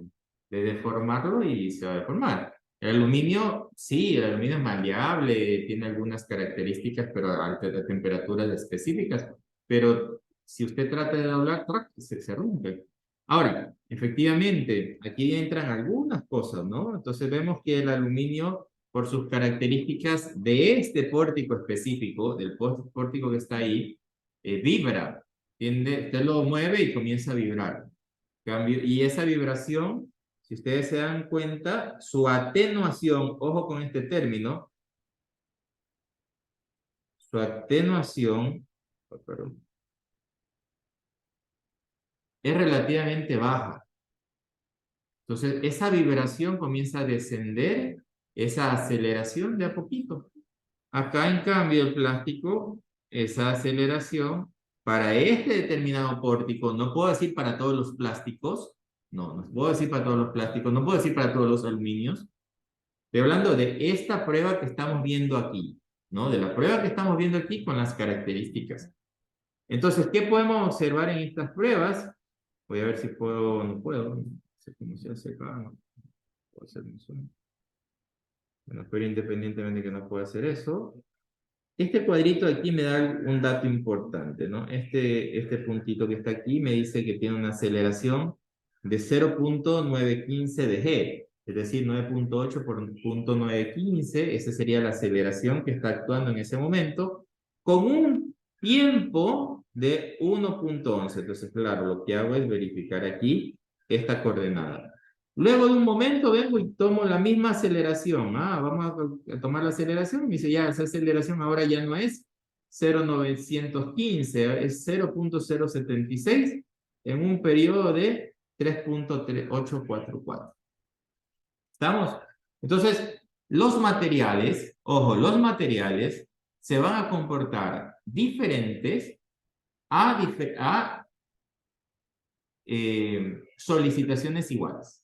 deformarlo y se va a deformar. El aluminio, sí, el aluminio es maleable, tiene algunas características, pero a temperaturas específicas. Pero si usted trata de doblar, se rompe. Ahora, efectivamente, aquí entran algunas cosas, ¿no? Entonces vemos que el aluminio, por sus características de este pórtico específico, del pórtico que está ahí, vibra. Usted lo mueve y comienza a vibrar. Y esa vibración, si ustedes se dan cuenta, su atenuación, ojo con este término, su atenuación, perdón, es relativamente baja. Entonces, esa vibración comienza a descender, esa aceleración de a poquito. Acá, en cambio, el plástico, esa aceleración, para este determinado pórtico, no puedo decir para todos los plásticos, no puedo decir para todos los plásticos, no puedo decir para todos los aluminios. Estoy hablando de esta prueba que estamos viendo aquí. ¿no? De la prueba que estamos viendo aquí con las características. Entonces, ¿qué podemos observar en estas pruebas? Voy a ver si puedo o no puedo. No sé cómo se hace acá. No puedo hacer eso. Bueno, pero independientemente de que no pueda hacer eso, este cuadrito aquí me da un dato importante, ¿no? Este puntito que está aquí me dice que tiene una aceleración de 0.915 de g, es decir, 9.8 por 0.915, esa sería la aceleración que está actuando en ese momento, con un tiempo de 1.11. Entonces, claro, lo que hago es verificar aquí esta coordenada. Luego de un momento vengo y tomo la misma aceleración. Vamos a tomar la aceleración. Me dice, ya, esa aceleración ahora ya no es 0.915, es 0.076 en un periodo de 3.844. ¿Estamos? Entonces, los materiales, ojo, los materiales se van a comportar diferentes a solicitaciones iguales.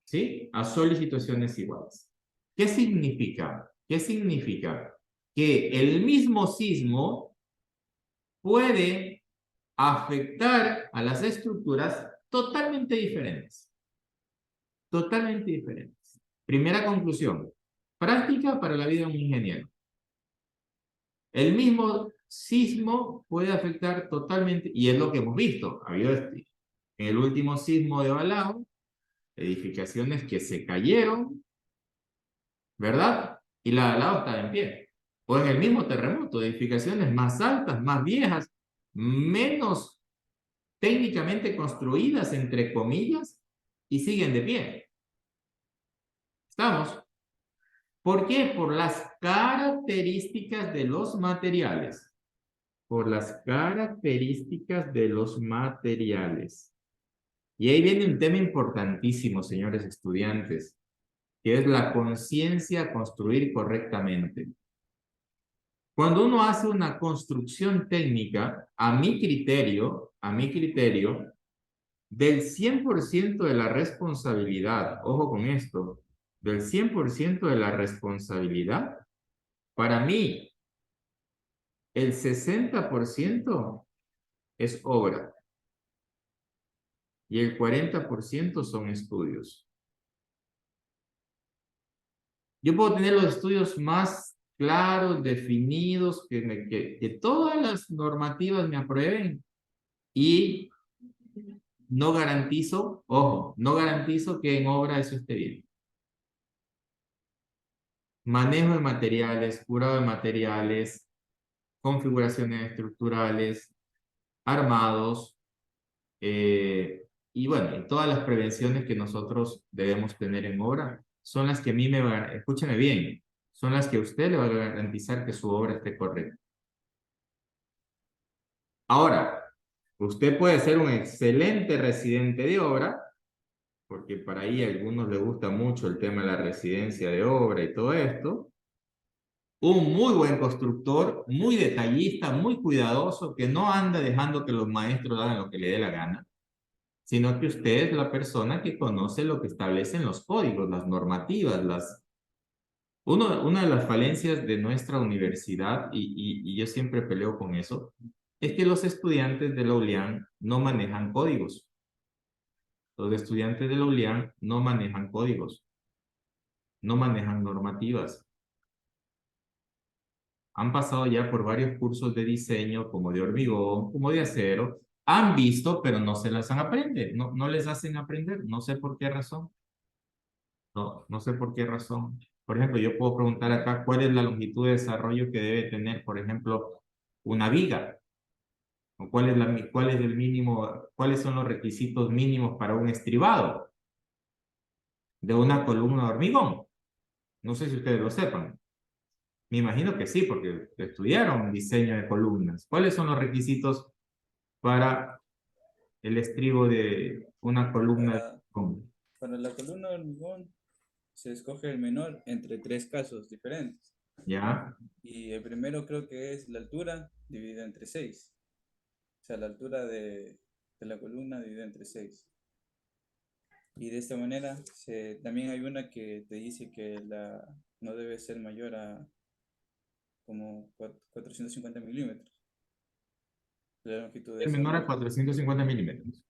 ¿Sí? A solicitaciones iguales. ¿Qué significa? ¿Qué significa? Que el mismo sismo puede afectar a las estructuras totalmente diferentes. Totalmente diferentes. Primera conclusión. Práctica para la vida de un ingeniero. El mismo sismo puede afectar totalmente, y es lo que hemos visto. Ha habido en el último sismo de Balao, edificaciones que se cayeron, ¿verdad? Y la de al lado estaba en pie. O en el mismo terremoto, edificaciones más altas, más viejas, menos técnicamente construidas, entre comillas, y siguen de pie. ¿Estamos? ¿Por qué? Por las características de los materiales. Por las características de los materiales. Y ahí viene un tema importantísimo, señores estudiantes, que es la conciencia a construir correctamente. Cuando uno hace una construcción técnica, a mi criterio, del 100% de la responsabilidad, ojo con esto, del 100% de la responsabilidad, para mí, el 60% es obra y el 40% son estudios. Yo puedo tener los estudios más claros, definidos, que todas las normativas me aprueben y no garantizo, ojo, no garantizo que en obra eso esté bien. Manejo de materiales, curado de materiales, configuraciones estructurales, armados, y bueno, y todas las prevenciones que nosotros debemos tener en obra son las que a mí escúcheme bien, son las que a usted le va a garantizar que su obra esté correcta. Ahora, usted puede ser un excelente residente de obra, porque para ahí a algunos les gusta mucho el tema de la residencia de obra y todo esto. Un muy buen constructor, muy detallista, muy cuidadoso, que no anda dejando que los maestros hagan lo que le dé la gana, sino que usted es la persona que conoce lo que establecen los códigos, las normativas, Una de las falencias de nuestra universidad, y yo siempre peleo con eso, es que los estudiantes de la ULIAN no manejan códigos. Los estudiantes de la ULIAN no manejan códigos, no manejan normativas. Han pasado ya por varios cursos de diseño, como de hormigón, como de acero, han visto, pero no se las han aprendido, no les hacen aprender, no sé por qué razón. No sé por qué razón. Por ejemplo, yo puedo preguntar acá cuál es la longitud de desarrollo que debe tener, por ejemplo, una viga, o cuál es el mínimo, cuáles son los requisitos mínimos para un estribado de una columna de hormigón. No sé si ustedes lo sepan. Me imagino que sí, porque estudiaron diseño de columnas. ¿Cuáles son los requisitos para el estribo de una columna de hormigón? Para la columna de hormigón se escoge el menor entre tres casos diferentes. ¿Ya? Y el primero creo que es la altura dividida entre 6. O sea, la altura de la columna dividida entre 6. Y de esta manera también hay una que te dice que no debe ser mayor a como 450 milímetros. La longitud de Es esa menor a onda. 450 milímetros.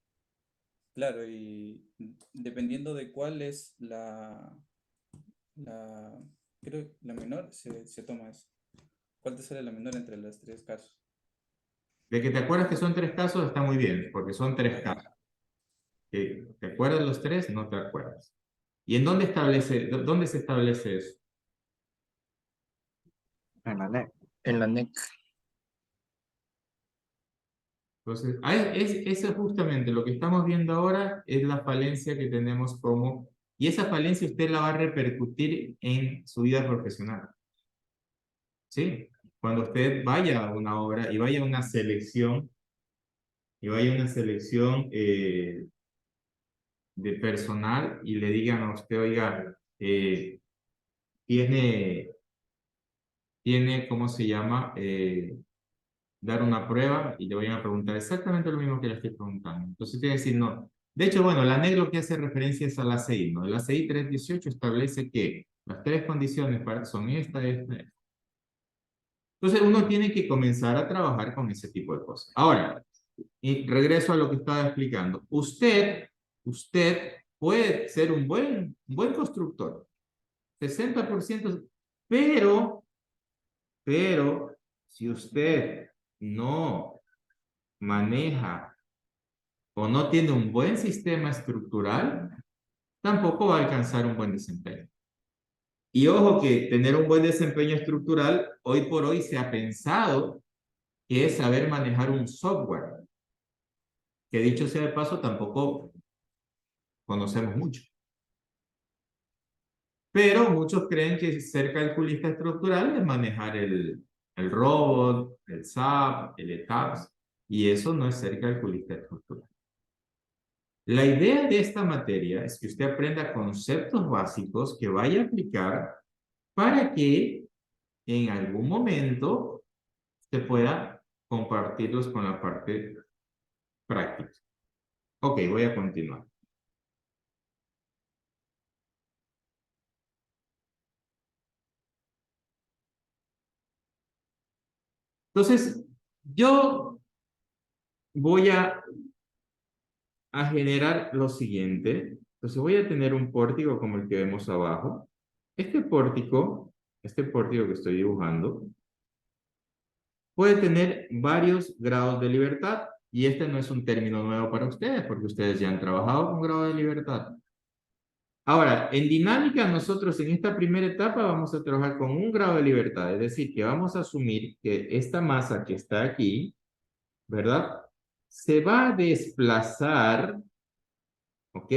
Claro, y dependiendo de cuál es creo que la menor, se toma eso. ¿Cuál te sale la menor entre los tres casos? De que te acuerdas que son 3 casos está muy bien, porque son 3 casos. ¿Te acuerdas los 3? No te acuerdas. ¿Y en dónde dónde se establece eso? En la NEC. En la NEC. Entonces, eso es justamente lo que estamos viendo ahora, es la falencia que tenemos como... Y esa falencia usted la va a repercutir en su vida profesional. ¿Sí? Cuando usted vaya a una obra y vaya a una selección, de personal y le digan a usted, oiga, tiene, ¿cómo se llama? Dar una prueba y le vayan a preguntar exactamente lo mismo que le estoy preguntando. Entonces tiene que decir no. De hecho, bueno, la NEC lo que hace referencia es a la ACI, ¿no? La ACI 318 establece que las 3 condiciones son esta. Entonces uno tiene que comenzar a trabajar con ese tipo de cosas. Ahora, y regreso a lo que estaba explicando. Usted puede ser un buen constructor, 60%, pero si usted no maneja o no tiene un buen sistema estructural, tampoco va a alcanzar un buen desempeño. Y ojo que tener un buen desempeño estructural, hoy por hoy se ha pensado que es saber manejar un software, que dicho sea de paso, tampoco conocemos mucho. Pero muchos creen que ser calculista estructural es manejar el robot, el SAP, el ETABS, y eso no es ser calculista estructural. La idea de esta materia es que usted aprenda conceptos básicos que vaya a aplicar para que en algún momento usted pueda compartirlos con la parte práctica. Ok, voy a continuar. Entonces, yo voy a generar lo siguiente. Entonces voy a tener un pórtico como el que vemos abajo. Este pórtico que estoy dibujando, puede tener varios grados de libertad. Y este no es un término nuevo para ustedes, porque ustedes ya han trabajado con grado de libertad. Ahora, en dinámica, nosotros en esta primera etapa vamos a trabajar con un grado de libertad. Es decir, que vamos a asumir que esta masa que está aquí, ¿verdad? Se va a desplazar, ¿ok?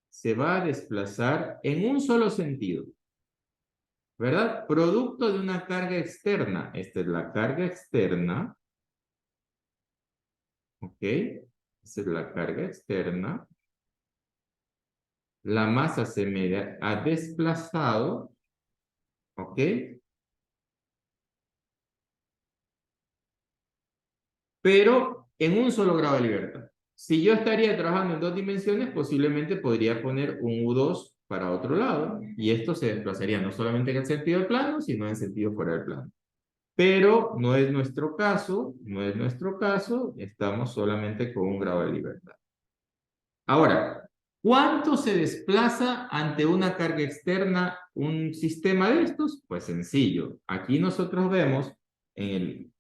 Se va a desplazar en un solo sentido, ¿verdad? Producto de una carga externa. Esta es la carga externa, ¿ok? Esta es la carga externa. La masa se me ha desplazado, ¿ok? Pero en un solo grado de libertad. Si yo estaría trabajando en 2 dimensiones, posiblemente podría poner un U2 para otro lado, y esto se desplazaría no solamente en el sentido del plano, sino en el sentido fuera del plano. Pero no es nuestro caso, estamos solamente con un grado de libertad. Ahora, ¿cuánto se desplaza ante una carga externa un sistema de estos? Pues sencillo. Aquí nosotros vemos en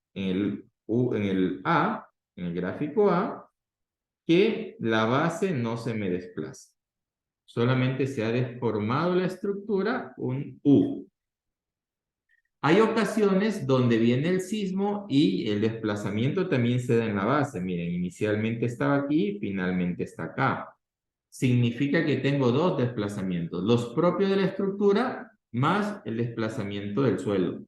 el gráfico A, que la base no se me desplaza. Solamente se ha deformado la estructura, un U. Hay ocasiones donde viene el sismo y el desplazamiento también se da en la base. Miren, inicialmente estaba aquí, finalmente está acá. Significa que tengo 2 desplazamientos, los propios de la estructura más el desplazamiento del suelo.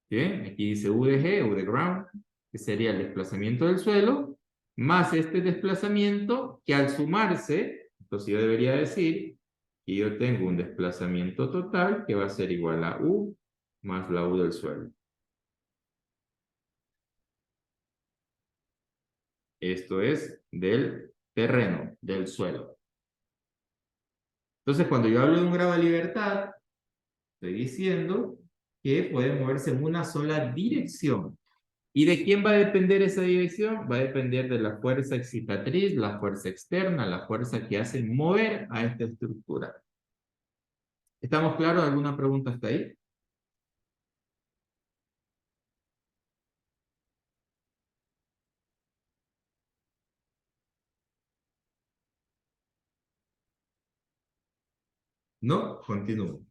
¿Bien? Aquí dice U de G, U de ground, que sería el desplazamiento del suelo, más este desplazamiento que al sumarse, entonces yo debería decir que yo tengo un desplazamiento total que va a ser igual a U más la U del suelo. Esto es del terreno, del suelo. Entonces, cuando yo hablo de un grado de libertad, estoy diciendo que puede moverse en una sola dirección. ¿Y de quién va a depender esa dirección? Va a depender de la fuerza excitatriz, la fuerza externa, la fuerza que hace mover a esta estructura. ¿Estamos claros? ¿Alguna pregunta hasta ahí? No, continúo.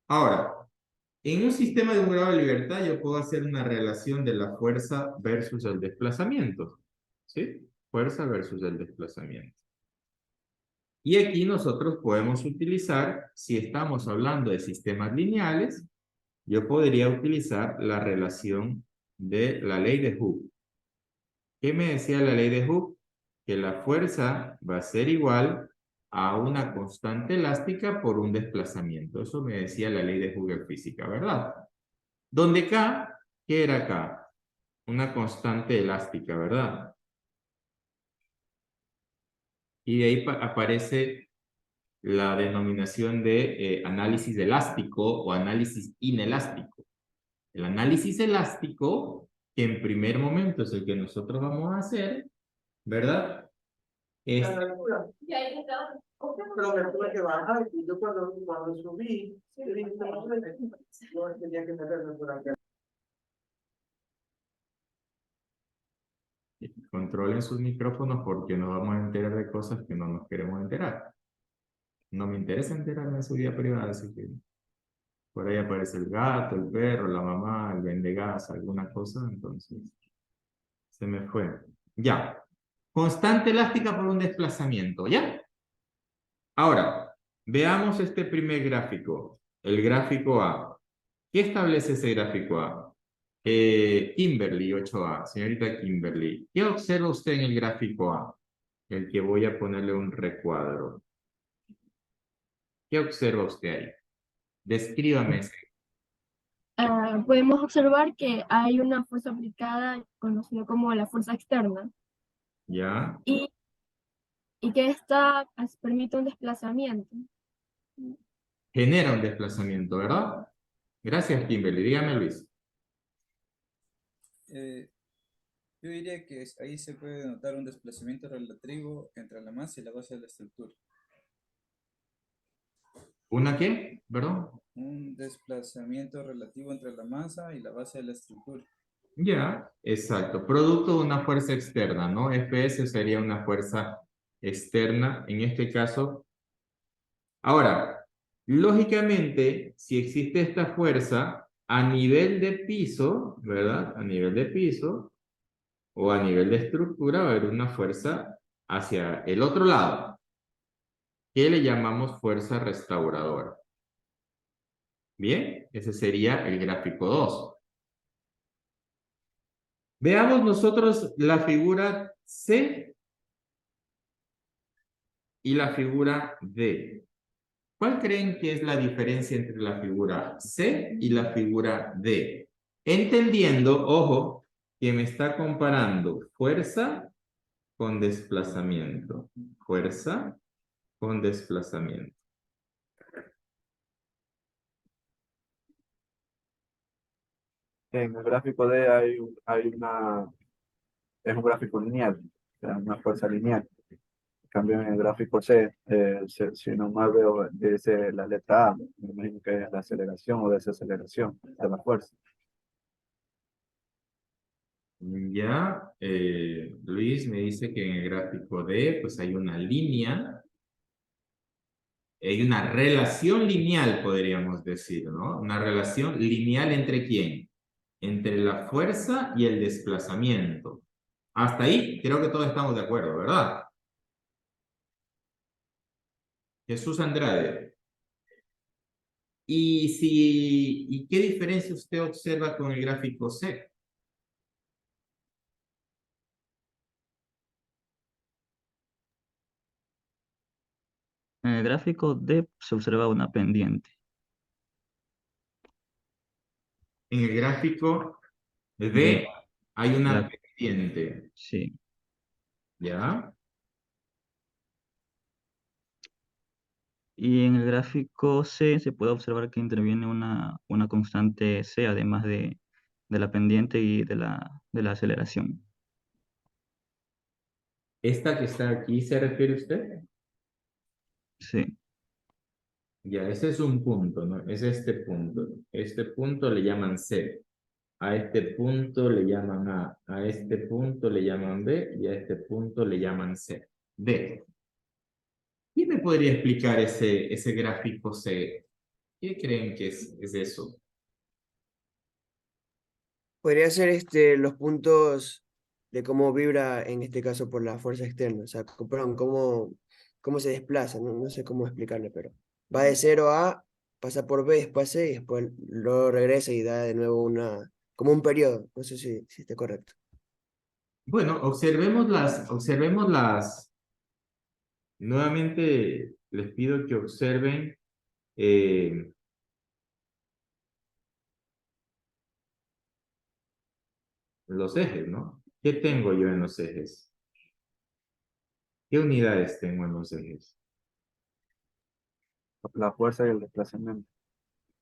Ahora, en un sistema de un grado de libertad yo puedo hacer una relación de la fuerza versus el desplazamiento. ¿Sí? Fuerza versus el desplazamiento. Y aquí nosotros podemos utilizar, si estamos hablando de sistemas lineales, yo podría utilizar la relación de la ley de Hooke. ¿Qué me decía la ley de Hooke? Que la fuerza va a ser igual a una constante elástica por un desplazamiento. Eso me decía la ley de Hooke en física, ¿verdad? Donde K, ¿qué era K? Una constante elástica, ¿verdad? Y de ahí aparece la denominación de análisis elástico o análisis inelástico. El análisis elástico, que en primer momento es el que nosotros vamos a hacer, ¿verdad? Es... Pero me tuve que bajar y yo cuando subí, yo tenía que meterme por acá. Controlen sus micrófonos porque nos vamos a enterar de cosas que no nos queremos enterar. No me interesa enterarme de su vida privada, así que por ahí aparece el gato, el perro, la mamá, el vendegas, alguna cosa, entonces se me fue. Ya. Constante elástica por un desplazamiento, ¿ya? Ahora, veamos este primer gráfico, el gráfico A. ¿Qué establece ese gráfico A? Kimberly, 8A, señorita Kimberly. ¿Qué observa usted en el gráfico A? El que voy a ponerle un recuadro. ¿Qué observa usted ahí? Descríbame ese. Podemos observar que hay una fuerza aplicada conocida como la fuerza externa ¿Ya? y que esta permite un desplazamiento. Genera un desplazamiento, ¿verdad? Gracias, Kimberly. Dígame, Luis. Yo diría que ahí se puede notar un desplazamiento relativo entre la masa y la base de la estructura. ¿Una qué? ¿Perdón? Un desplazamiento relativo entre la masa y la base de la estructura. Ya, exacto. Producto de una fuerza externa, ¿no? FPS sería una fuerza externa, en este caso. Ahora, lógicamente, si existe esta fuerza a nivel de piso, ¿verdad? A nivel de piso o a nivel de estructura, va a haber una fuerza hacia el otro lado, que le llamamos fuerza restauradora. Bien, ese sería el gráfico 2. Veamos nosotros la figura C y la figura D. ¿Cuál creen que es la diferencia entre la figura C y la figura D? Entendiendo, ojo, que me está comparando fuerza con desplazamiento. Fuerza con desplazamiento. En el gráfico D es un gráfico lineal, o sea, una fuerza lineal. En cambio, en el gráfico C, si nomás veo, dice la letra A, me imagino que es la aceleración o desaceleración de la fuerza. Ya, Luis me dice que en el gráfico D, pues hay una línea, hay una relación lineal, podríamos decir, ¿no? Una relación lineal ¿entre quién? Entre la fuerza y el desplazamiento. Hasta ahí creo que todos estamos de acuerdo, ¿verdad? Jesús Andrade. ¿Y qué diferencia usted observa con el gráfico C? En el gráfico D se observa una pendiente. En el gráfico D D. hay una pendiente. Sí. ¿Ya? Y en el gráfico C se puede observar que interviene una constante C, además de la pendiente y de la aceleración. ¿Esta que está aquí se refiere usted? Sí. Ya, ese es un punto, ¿no? Es este punto. Este punto le llaman C. A este punto le llaman A este punto le llaman B y a este punto le llaman C. D. ¿Quién me podría explicar ese gráfico C? ¿Qué creen que es eso? Podría ser los puntos de cómo vibra, en este caso, por la fuerza externa. O sea, perdón, cómo se desplaza. No sé cómo explicarle, pero va de 0 a A, pasa por B, después C, y después luego regresa y da de nuevo como un periodo. No sé si está correcto. Bueno, observemos las, nuevamente les pido que observen los ejes, ¿no? ¿Qué tengo yo en los ejes? ¿Qué unidades tengo en los ejes? La fuerza y el desplazamiento.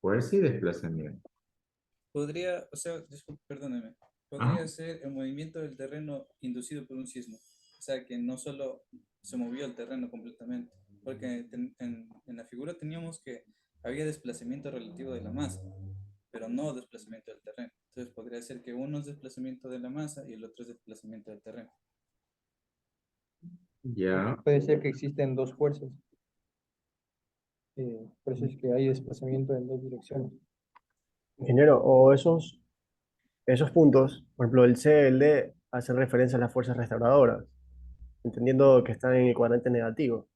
Fuerza y desplazamiento. Podría, o sea, perdóneme, podría ser el movimiento del terreno inducido por un sismo. O sea, que no solo se movió el terreno completamente, porque en la figura teníamos que había desplazamiento relativo de la masa, pero no desplazamiento del terreno. Entonces podría ser que uno es desplazamiento de la masa y el otro es desplazamiento del terreno. Ya. Puede ser que existen dos fuerzas. Por eso es que hay desplazamiento en dos direcciones. Ingeniero, o esos puntos, por ejemplo, el C, el D, hacen referencia a las fuerzas restauradoras, entendiendo que están en el cuadrante negativo.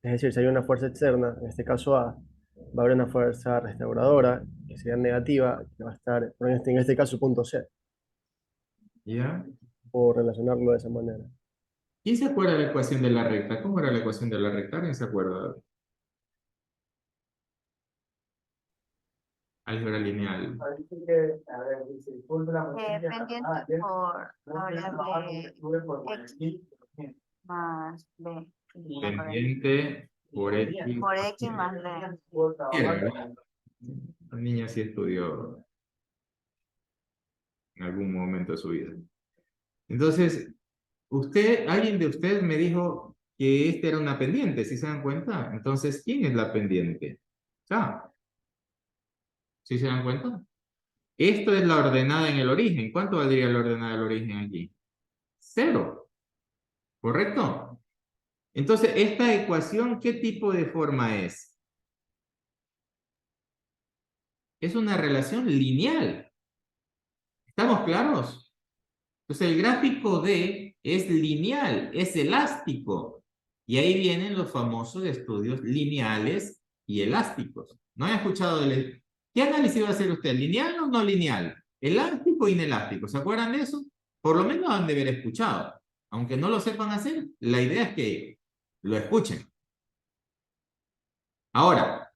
Es decir, si hay una fuerza externa, en este caso A, va a haber una fuerza restauradora, que sería negativa, que va a estar, en este caso, punto C, ¿Ya? o relacionarlo de esa manera. ¿Quién se acuerda de la ecuación de la recta? ¿Cómo era la ecuación de la recta? ¿Alguien se acuerda? Álgebra lineal. Pendiente por variable X más B. Pendiente por X. Por X más B. La niña sí estudió en algún momento de su vida. Entonces, alguien de ustedes me dijo que esta era una pendiente, ¿sí se dan cuenta? Entonces, ¿quién es la pendiente? Ah, ¿sí se dan cuenta? Esto es la ordenada en el origen. ¿Cuánto valdría la ordenada del origen aquí? 0. ¿Correcto? Entonces, esta ecuación, ¿qué tipo de forma es? Es una relación lineal. ¿Estamos claros? Entonces, el gráfico D es lineal, es elástico. Y ahí vienen los famosos estudios lineales y elásticos. ¿No han escuchado ¿Qué análisis va a hacer usted? ¿Lineal o no lineal? ¿Elástico o inelástico? ¿Se acuerdan de eso? Por lo menos han de haber escuchado. Aunque no lo sepan hacer, la idea es que lo escuchen. Ahora,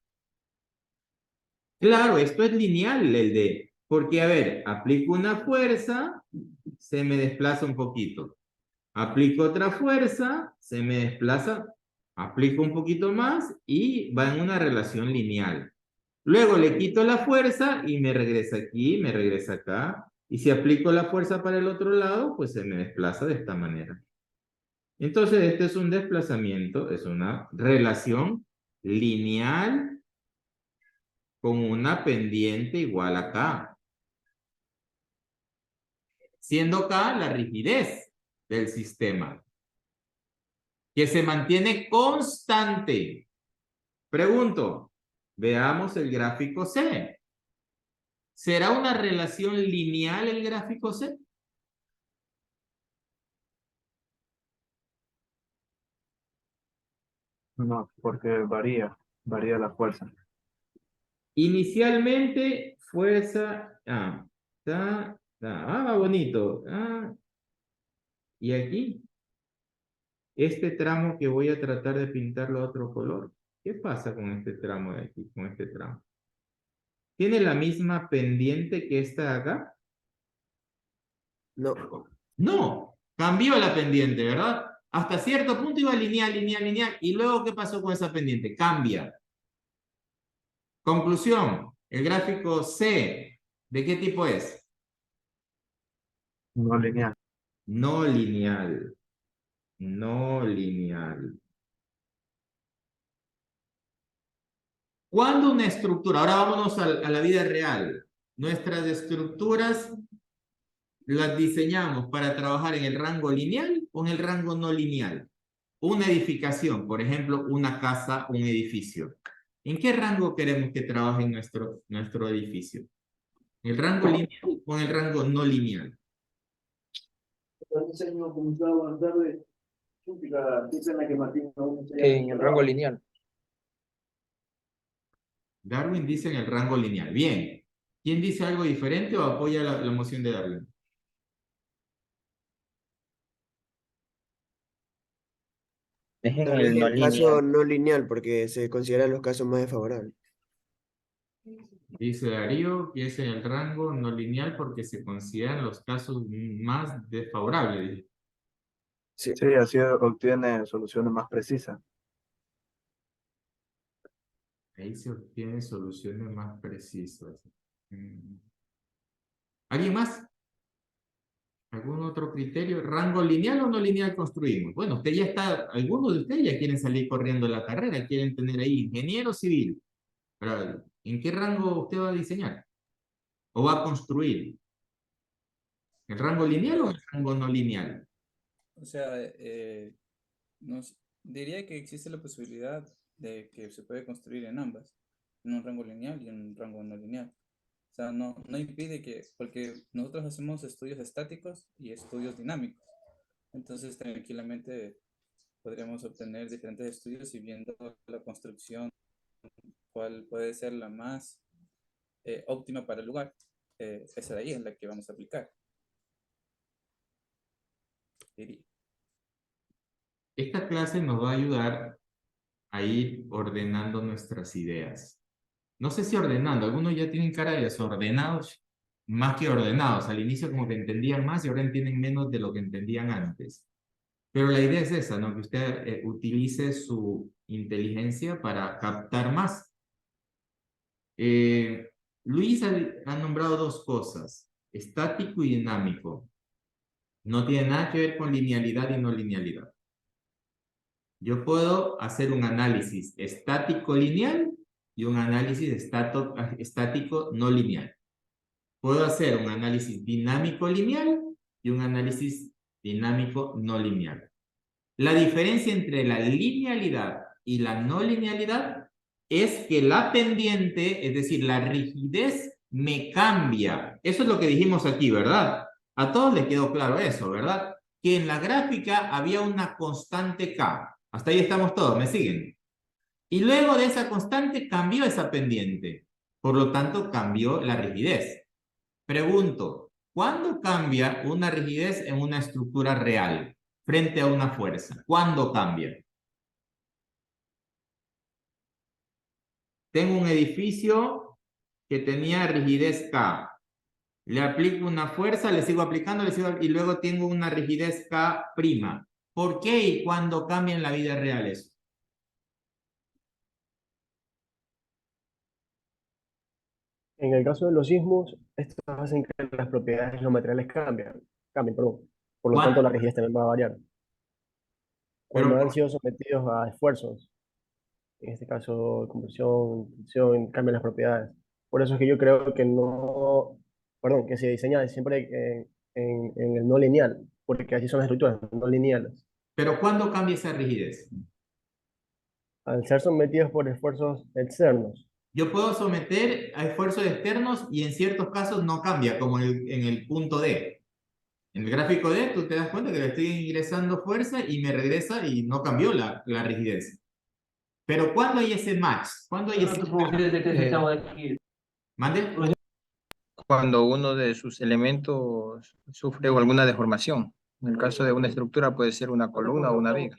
claro, esto es lineal el D. Porque, a ver, aplico una fuerza, se me desplaza un poquito. Aplico otra fuerza, se me desplaza, aplico un poquito más y va en una relación lineal. Luego le quito la fuerza y me regresa aquí, me regresa acá. Y si aplico la fuerza para el otro lado, pues se me desplaza de esta manera. Entonces, este es un desplazamiento, es una relación lineal con una pendiente igual a K. Siendo K la rigidez del sistema, que se mantiene constante. Pregunto, veamos el gráfico C. ¿Será una relación lineal el gráfico C? No, porque varía la fuerza. Inicialmente, fuerza, va bonito. Y aquí, este tramo que voy a tratar de pintarlo a otro color. ¿Qué pasa con este tramo de aquí, con este tramo? ¿Tiene la misma pendiente que esta de acá? No. No, cambió la pendiente, ¿verdad? Hasta cierto punto iba lineal, lineal, lineal. ¿Y luego qué pasó con esa pendiente? Cambia. Conclusión, el gráfico C, ¿de qué tipo es? No lineal. No lineal. No lineal. ¿Cuándo una estructura? Ahora vámonos a la vida real. Nuestras estructuras las diseñamos para trabajar en el rango lineal o en el rango no lineal. Una edificación, por ejemplo, una casa, un edificio. ¿En qué rango queremos que trabaje nuestro edificio? ¿En el rango lineal o en el rango no lineal? En el rango lineal. Darwin dice en el rango lineal. Bien. ¿Quién dice algo diferente o apoya la moción de Darwin? Es en Tal vez el no el caso lineal. no lineal, porque se consideran los casos más desfavorables. Dice Darío que es en el rango no lineal porque se consideran los casos más desfavorables. Sí. Sí, así obtiene soluciones más precisas. Ahí se obtienen soluciones más precisas. ¿Alguien más? ¿Algún otro criterio? ¿Rango lineal o no lineal construimos? Bueno, usted ya está, algunos de ustedes ya quieren salir corriendo la carrera, quieren tener ahí ingeniero civil. Pero, ¿en qué rango usted va a diseñar? ¿O va a construir? ¿El rango lineal o el rango no lineal? O sea, diría que existe la posibilidad de que se puede construir en ambas, en un rango lineal y en un rango no lineal. O sea, no impide que, porque nosotros hacemos estudios estáticos y estudios dinámicos. Entonces, tranquilamente podríamos obtener diferentes estudios y viendo la construcción, cuál puede ser la más óptima para el lugar. Esa de ahí es la que vamos a aplicar. Diría. Esta clase nos va a ayudar a ir ordenando nuestras ideas. No sé si ordenando, algunos ya tienen cara de desordenados, más que ordenados. Al inicio como que entendían más y ahora entienden menos de lo que entendían antes. Pero la idea es esa, ¿no? Que usted utilice su inteligencia para captar más. Luis ha nombrado dos cosas, estático y dinámico. No tiene nada que ver con linealidad y no linealidad. Yo puedo hacer un análisis estático lineal y un análisis estático no lineal. Puedo hacer un análisis dinámico lineal y un análisis dinámico no lineal. La diferencia entre la linealidad y la no linealidad es que la pendiente, es decir, la rigidez, me cambia. Eso es lo que dijimos aquí, ¿verdad? A todos les quedó claro eso, ¿verdad? Que en la gráfica había una constante K. Hasta ahí estamos todos, ¿me siguen? Y luego de esa constante cambió esa pendiente. Por lo tanto, cambió la rigidez. Pregunto, ¿cuándo cambia una rigidez en una estructura real frente a una fuerza? ¿Cuándo cambia? Tengo un edificio que tenía rigidez K. Le aplico una fuerza, le sigo aplicando, y luego tengo una rigidez K'. ¿Por qué y cuándo cambia en la vida real eso? En el caso de los sismos, estos hacen que las propiedades de los materiales cambien, perdón. Por lo tanto, la rigidez también va a variar. Cuando Pero, han sido sometidos a esfuerzos, en este caso, compresión, tensión, cambian las propiedades. Por eso es que yo creo que no, perdón, que se diseña siempre en el no lineal, porque así son las estructuras, no lineales. pero ¿cuándo cambia esa rigidez? Al ser sometidos por esfuerzos externos. Yo puedo someter a esfuerzos externos y en ciertos casos no cambia, como en el punto D. En el gráfico D, tú te das cuenta que le estoy ingresando fuerza y me regresa y no cambió la rigidez. Pero ¿cuándo hay ese match? ¿Cuándo hay ese... ¿Mande? Cuando uno de sus elementos sufre alguna deformación. En el caso de una estructura puede ser una columna o una viga.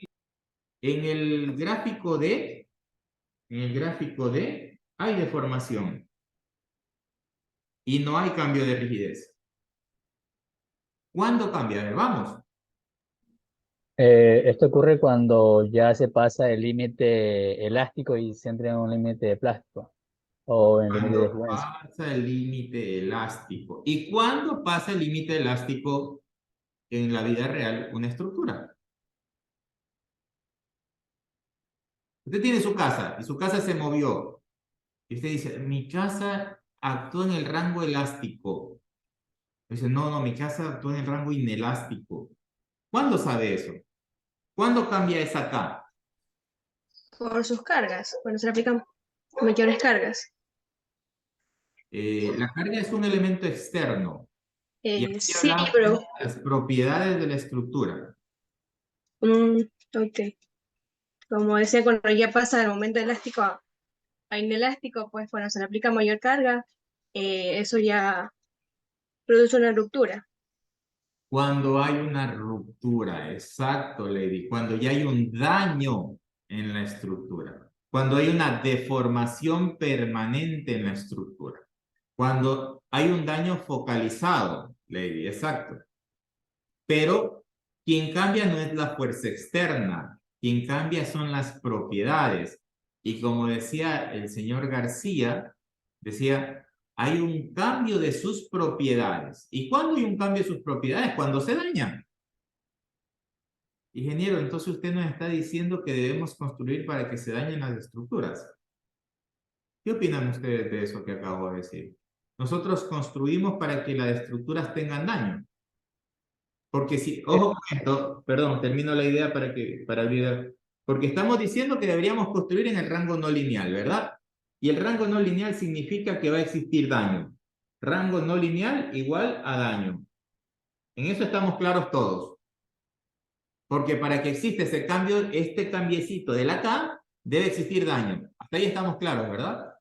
En el gráfico D hay deformación y no hay cambio de rigidez. ¿Cuándo cambia? A ver, vamos. Esto ocurre cuando ya se pasa el límite elástico y se entra en un límite de plástico. o en límite de Cuando fluencia. pasa el límite elástico. ¿Y cuándo pasa el límite elástico en la vida real una estructura? Usted tiene su casa y su casa se movió. Y usted dice, mi casa actuó en el rango elástico. Dice, no, mi casa actuó en el rango inelástico. ¿Cuándo sabe eso? ¿Cuándo cambia esa K? Por sus cargas, cuando se le aplican mayores cargas. La carga es un elemento externo. Y aquí Sí, hablamos pero de las propiedades de la estructura. ok. Como decía, cuando ya pasa del momento elástico a inelástico, pues cuando se le aplica mayor carga, eso ya produce una ruptura. Cuando hay una ruptura, exacto, Lady. Cuando ya hay un daño en la estructura. Cuando hay una deformación permanente en la estructura. Cuando hay un daño focalizado, Lady, exacto. Pero quien cambia no es la fuerza externa, quien cambia son las propiedades. Y como decía el señor García, decía, hay un cambio de sus propiedades. ¿Y cuándo hay un cambio de sus propiedades? Cuando se dañan. Ingeniero, entonces usted nos está diciendo que debemos construir para que se dañen las estructuras. ¿Qué opinan ustedes de eso que acabo de decir? Nosotros construimos para que las estructuras tengan daño. Porque si, ojo con esto, perdón, termino la idea para olvidar. Porque estamos diciendo que deberíamos construir en el rango no lineal, ¿verdad? Y el rango no lineal significa que va a existir daño. Rango no lineal igual a daño. En eso estamos claros todos. Porque para que exista ese cambio, este cambiecito de la K, debe existir daño. Hasta ahí estamos claros, ¿verdad?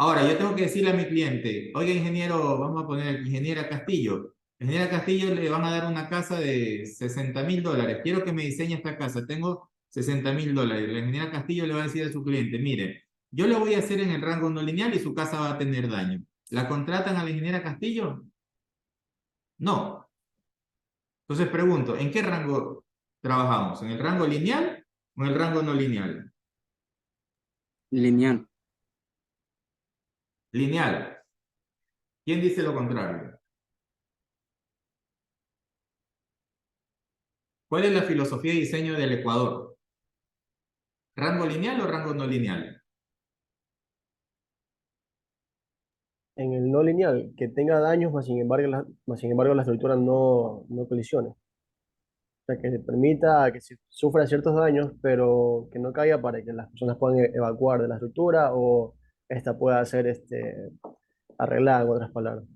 Ahora, yo tengo que decirle a mi cliente, oiga, ingeniero, vamos a poner ingeniera Castillo. Ingeniera Castillo le van a dar una casa de $60.000. Quiero que me diseñe esta casa. Tengo $60.000. La ingeniera Castillo le va a decir a su cliente, mire, yo lo voy a hacer en el rango no lineal y su casa va a tener daño. ¿La contratan a la ingeniera Castillo? No. Entonces pregunto, ¿en qué rango trabajamos? ¿En el rango lineal o en el rango no lineal? Lineal. Lineal. ¿Quién dice lo contrario? ¿Cuál es la filosofía de diseño del Ecuador? ¿Rango lineal o rango no lineal? En el no lineal, que tenga daños, más sin embargo la estructura no colisione. O sea, que se permita que se sufra ciertos daños, pero que no caiga para que las personas puedan evacuar de la estructura o esta pueda ser arreglada, en otras palabras.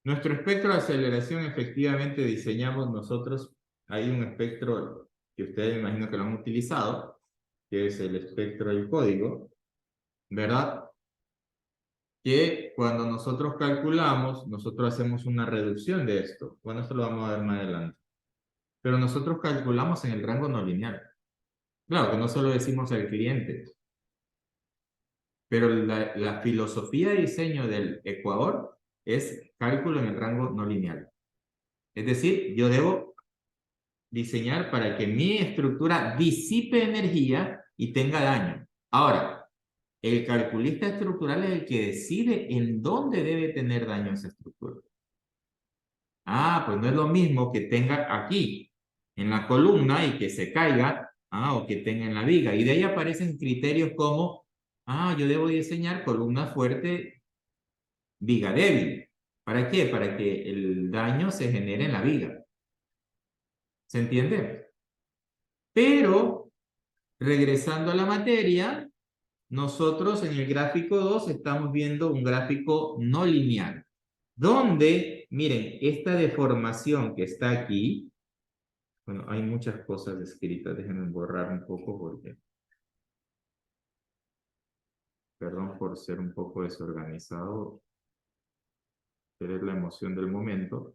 Nuestro espectro de aceleración efectivamente diseñamos nosotros. Hay un espectro que ustedes me imagino que lo han utilizado, que es el espectro del código, ¿verdad? Que cuando nosotros calculamos, nosotros hacemos una reducción de esto. Bueno, esto lo vamos a ver más adelante. Pero nosotros calculamos en el rango no lineal. Claro que no solo decimos al cliente, pero la filosofía de diseño del Ecuador es cálculo en el rango no lineal. Es decir, yo debo diseñar para que mi estructura disipe energía y tenga daño. Ahora, el calculista estructural es el que decide en dónde debe tener daño esa estructura. Ah, pues no es lo mismo que tenga aquí, en la columna, y que se caiga, o que tenga en la viga. Y de ahí aparecen criterios como, yo debo diseñar columna fuerte, viga débil. ¿Para qué? Para que el daño se genere en la viga. ¿Se entiende? Pero, regresando a la materia, nosotros en el gráfico 2 estamos viendo un gráfico no lineal, donde, miren, esta deformación que está aquí, bueno, hay muchas cosas escritas, déjenme borrar un poco porque, perdón por ser un poco desorganizado, pero es la emoción del momento.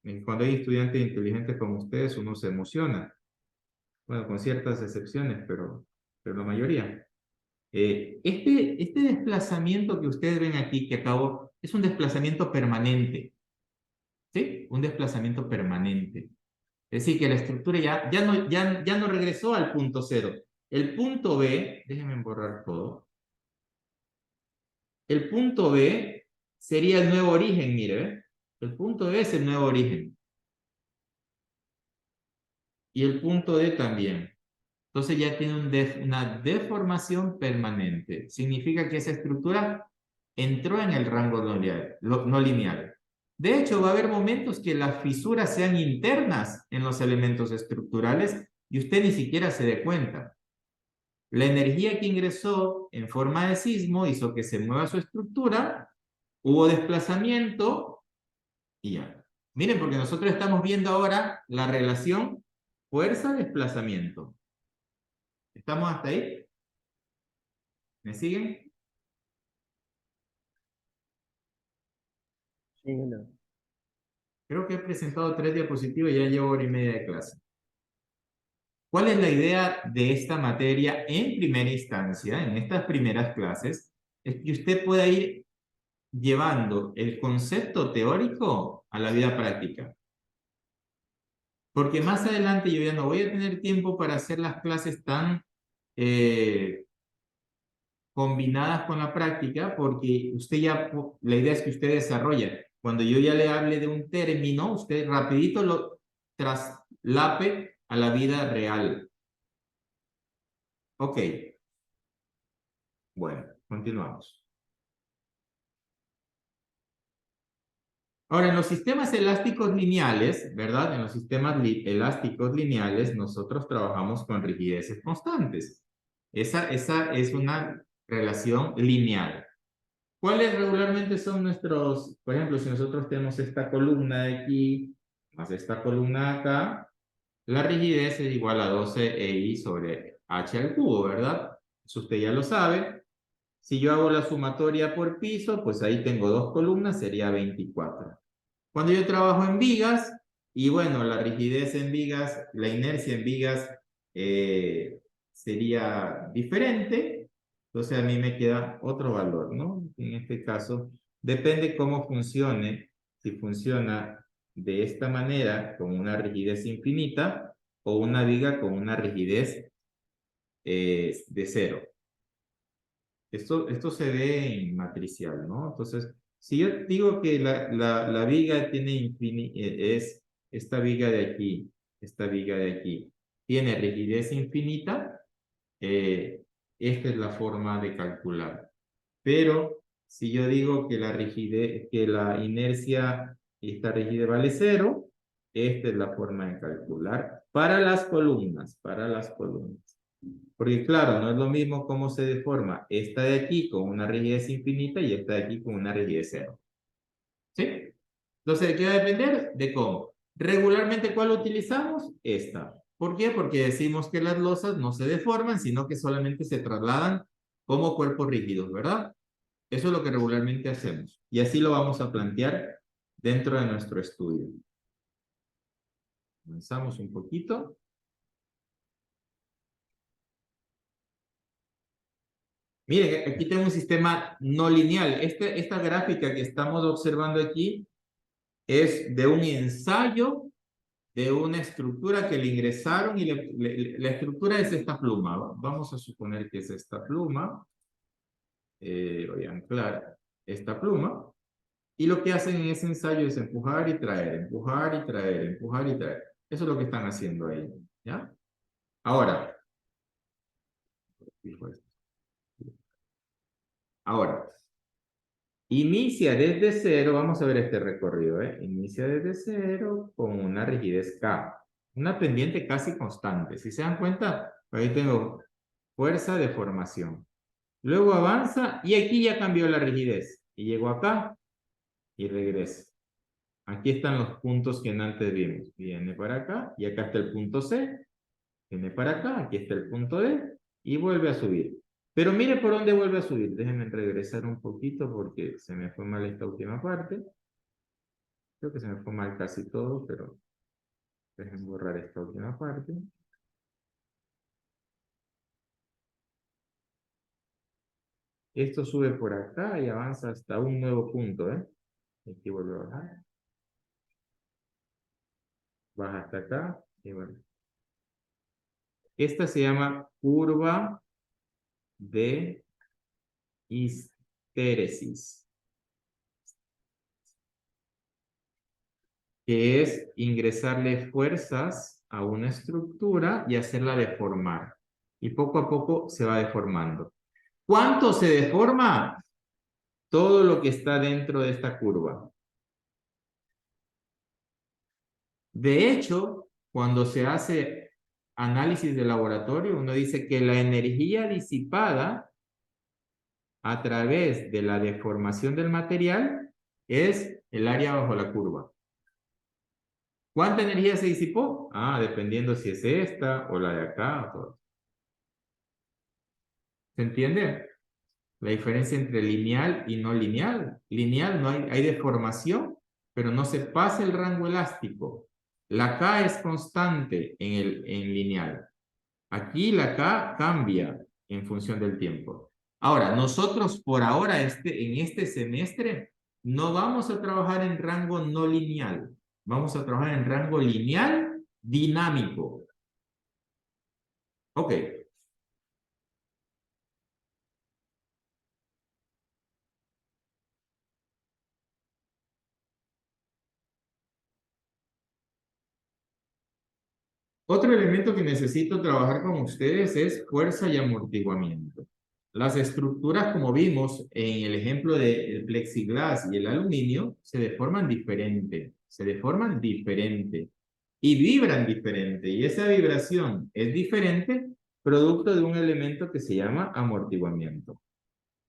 Y cuando hay estudiantes inteligentes como ustedes, uno se emociona. Bueno, con ciertas excepciones, pero la mayoría. Este desplazamiento que ustedes ven aquí, que acabo, es un desplazamiento permanente. ¿Sí? Un desplazamiento permanente. Es decir, que la estructura ya no regresó al punto cero. El punto B, déjenme borrar todo. El punto B sería el nuevo origen, mire, ¿ve? El punto B es el nuevo origen. Y el punto D también. Entonces ya tiene una deformación permanente. Significa que esa estructura entró en el rango no lineal. De hecho, va a haber momentos que las fisuras sean internas en los elementos estructurales y usted ni siquiera se dé cuenta. La energía que ingresó en forma de sismo hizo que se mueva su estructura, hubo desplazamiento y ya. Miren, porque nosotros estamos viendo ahora la relación fuerza-desplazamiento. ¿Estamos hasta ahí? ¿Me siguen? Sí, no. Creo que he presentado 3 diapositivas y ya llevo 1 hora y media de clase. ¿Cuál es la idea de esta materia en primera instancia, en estas primeras clases? Es que usted pueda ir llevando el concepto teórico a la vida práctica. Porque más adelante yo ya no voy a tener tiempo para hacer las clases tan combinadas con la práctica, porque usted ya, la idea es que usted desarrolla. Cuando yo ya le hable de un término, usted rapidito lo traslape a la vida real. Ok. Bueno, continuamos. Ahora, en los sistemas elásticos lineales, ¿verdad? En los sistemas elásticos lineales, nosotros trabajamos con rigideces constantes. Esa es una relación lineal. ¿Cuáles regularmente son nuestros, por ejemplo, si nosotros tenemos esta columna de aquí, más esta columna de acá, la rigidez es igual a 12EI sobre H al cubo, ¿verdad? Eso usted ya lo sabe. Si yo hago la sumatoria por piso, pues ahí tengo 2 columnas, sería 24. Cuando yo trabajo en vigas, y bueno, la rigidez en vigas, la inercia en vigas sería diferente, entonces a mí me queda otro valor, ¿no? En este caso, depende cómo funcione, si funciona de esta manera, con una rigidez infinita, o una viga con una rigidez de 0. Esto se ve en matricial, ¿no? Entonces, si yo digo que la viga tiene es esta viga de aquí, esta viga de aquí, tiene rigidez infinita, esta es la forma de calcular. Pero si yo digo que la rigidez, que la inercia, esta rigidez vale 0, esta es la forma de calcular para las columnas, para las columnas. Porque claro, no es lo mismo cómo se deforma esta de aquí con una rigidez infinita y esta de aquí con una rigidez 0. ¿Sí? Entonces, ¿qué va a depender? De cómo. Regularmente, ¿cuál utilizamos? Esta. ¿Por qué? Porque decimos que las losas no se deforman, sino que solamente se trasladan como cuerpos rígidos, ¿verdad? Eso es lo que regularmente hacemos. Y así lo vamos a plantear dentro de nuestro estudio. Avanzamos un poquito. Miren, aquí tengo un sistema no lineal. Esta gráfica que estamos observando aquí es de un ensayo de una estructura que le ingresaron y la estructura es esta pluma. Vamos a suponer que es esta pluma. Voy a anclar esta pluma. Y lo que hacen en ese ensayo es empujar y traer, empujar y traer, empujar y traer. Eso es lo que están haciendo ahí. ¿Ya? Ahora. Ahora. Inicia desde 0, vamos a ver este recorrido, ¿eh? Inicia desde 0 con una rigidez K. Una pendiente casi constante. Si se dan cuenta, ahí tengo fuerza de formación. Luego avanza y aquí ya cambió la rigidez. Y llego acá y regreso. Aquí están los puntos que antes vimos. Viene para acá y acá está el punto C. Viene para acá, aquí está el punto D y vuelve a subir. Pero mire por dónde vuelve a subir. Déjenme regresar un poquito porque se me fue mal esta última parte. Creo que se me fue mal casi todo, pero déjenme borrar esta última parte. Esto sube por acá y avanza hasta un nuevo punto, ¿eh? Aquí vuelve a bajar. Baja hasta acá y bueno. Esta se llama curva de histéresis, que es ingresarle fuerzas a una estructura y hacerla deformar. Y poco a poco se va deformando. ¿Cuánto se deforma? Todo lo que está dentro de esta curva. De hecho, cuando se hace análisis de laboratorio, uno dice que la energía disipada a través de la deformación del material es el área bajo la curva. ¿Cuánta energía se disipó? Ah, dependiendo si es esta o la de acá. ¿Se entiende? La diferencia entre lineal y no lineal. Lineal no hay deformación, pero no se pasa el rango elástico. La K es constante en lineal. Aquí la K cambia en función del tiempo. Ahora, nosotros por ahora en este semestre no vamos a trabajar en rango no lineal. Vamos a trabajar en rango lineal dinámico. Ok. Otro elemento que necesito trabajar con ustedes es fuerza y amortiguamiento. Las estructuras, como vimos en el ejemplo del plexiglas y el aluminio, se deforman diferente. Se deforman diferente. Y vibran diferente. Y esa vibración es diferente producto de un elemento que se llama amortiguamiento.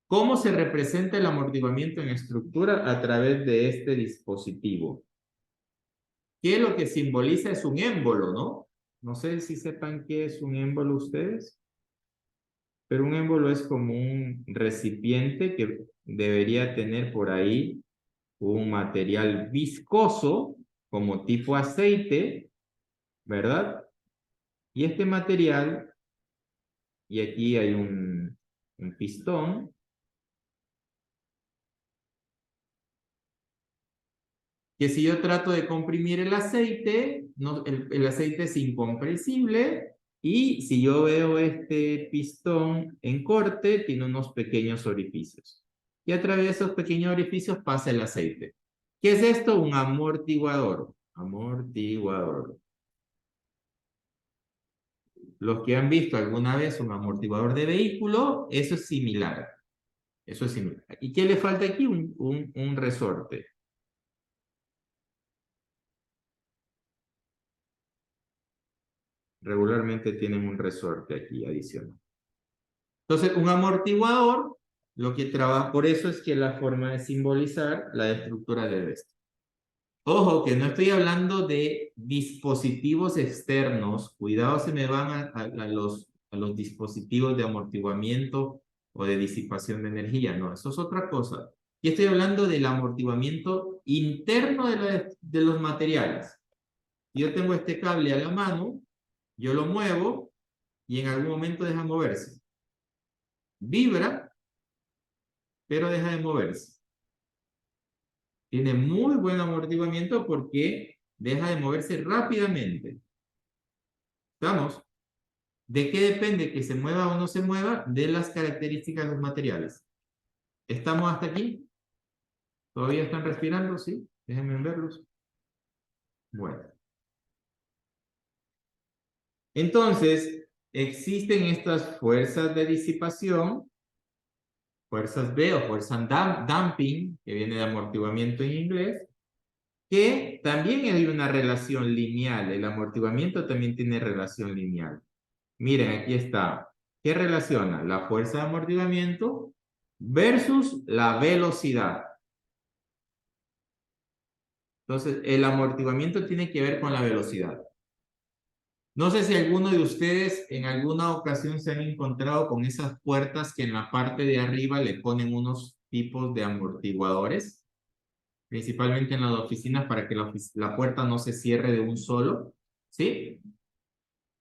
¿Cómo se representa el amortiguamiento en estructura? A través de este dispositivo. ¿Qué es lo que simboliza? Es un émbolo, ¿no? No sé si sepan qué es un émbolo ustedes, pero un émbolo es como un recipiente que debería tener por ahí un material viscoso, como tipo aceite, ¿verdad? Y este material, y aquí hay un pistón, que si yo trato de comprimir el aceite, no, el aceite es incompresible, y si yo veo este pistón en corte, tiene unos pequeños orificios. Y a través de esos pequeños orificios pasa el aceite. ¿Qué es esto? Un amortiguador. Amortiguador. Los que han visto alguna vez un amortiguador de vehículo, eso es similar. Eso es similar. ¿Y qué le falta aquí? Un resorte. Regularmente tienen un resorte aquí adicional. Entonces, un amortiguador, lo que trabaja, por eso es que la forma de simbolizar la estructura de esto. Ojo, que no estoy hablando de dispositivos externos. Cuidado, se me van a los dispositivos de amortiguamiento o de disipación de energía. No, eso es otra cosa. Y estoy hablando del amortiguamiento interno de los materiales. Yo tengo este cable a la mano, yo lo muevo y en algún momento deja moverse. Vibra, pero deja de moverse. Tiene muy buen amortiguamiento porque deja de moverse rápidamente. ¿Estamos? ¿De qué depende que se mueva o no se mueva? De las características de los materiales. ¿Estamos hasta aquí? ¿Todavía están respirando? ¿Sí? Déjenme verlos. Bueno. Entonces, existen estas fuerzas de disipación, fuerzas B o fuerzas damping, que viene de amortiguamiento en inglés, que también hay una relación lineal. El amortiguamiento también tiene relación lineal. Miren, aquí está. ¿Qué relaciona? La fuerza de amortiguamiento versus la velocidad. Entonces, el amortiguamiento tiene que ver con la velocidad. No sé si alguno de ustedes en alguna ocasión se han encontrado con esas puertas que en la parte de arriba le ponen unos tipos de amortiguadores, principalmente en las oficinas para que la puerta no se cierre de un solo, ¿sí?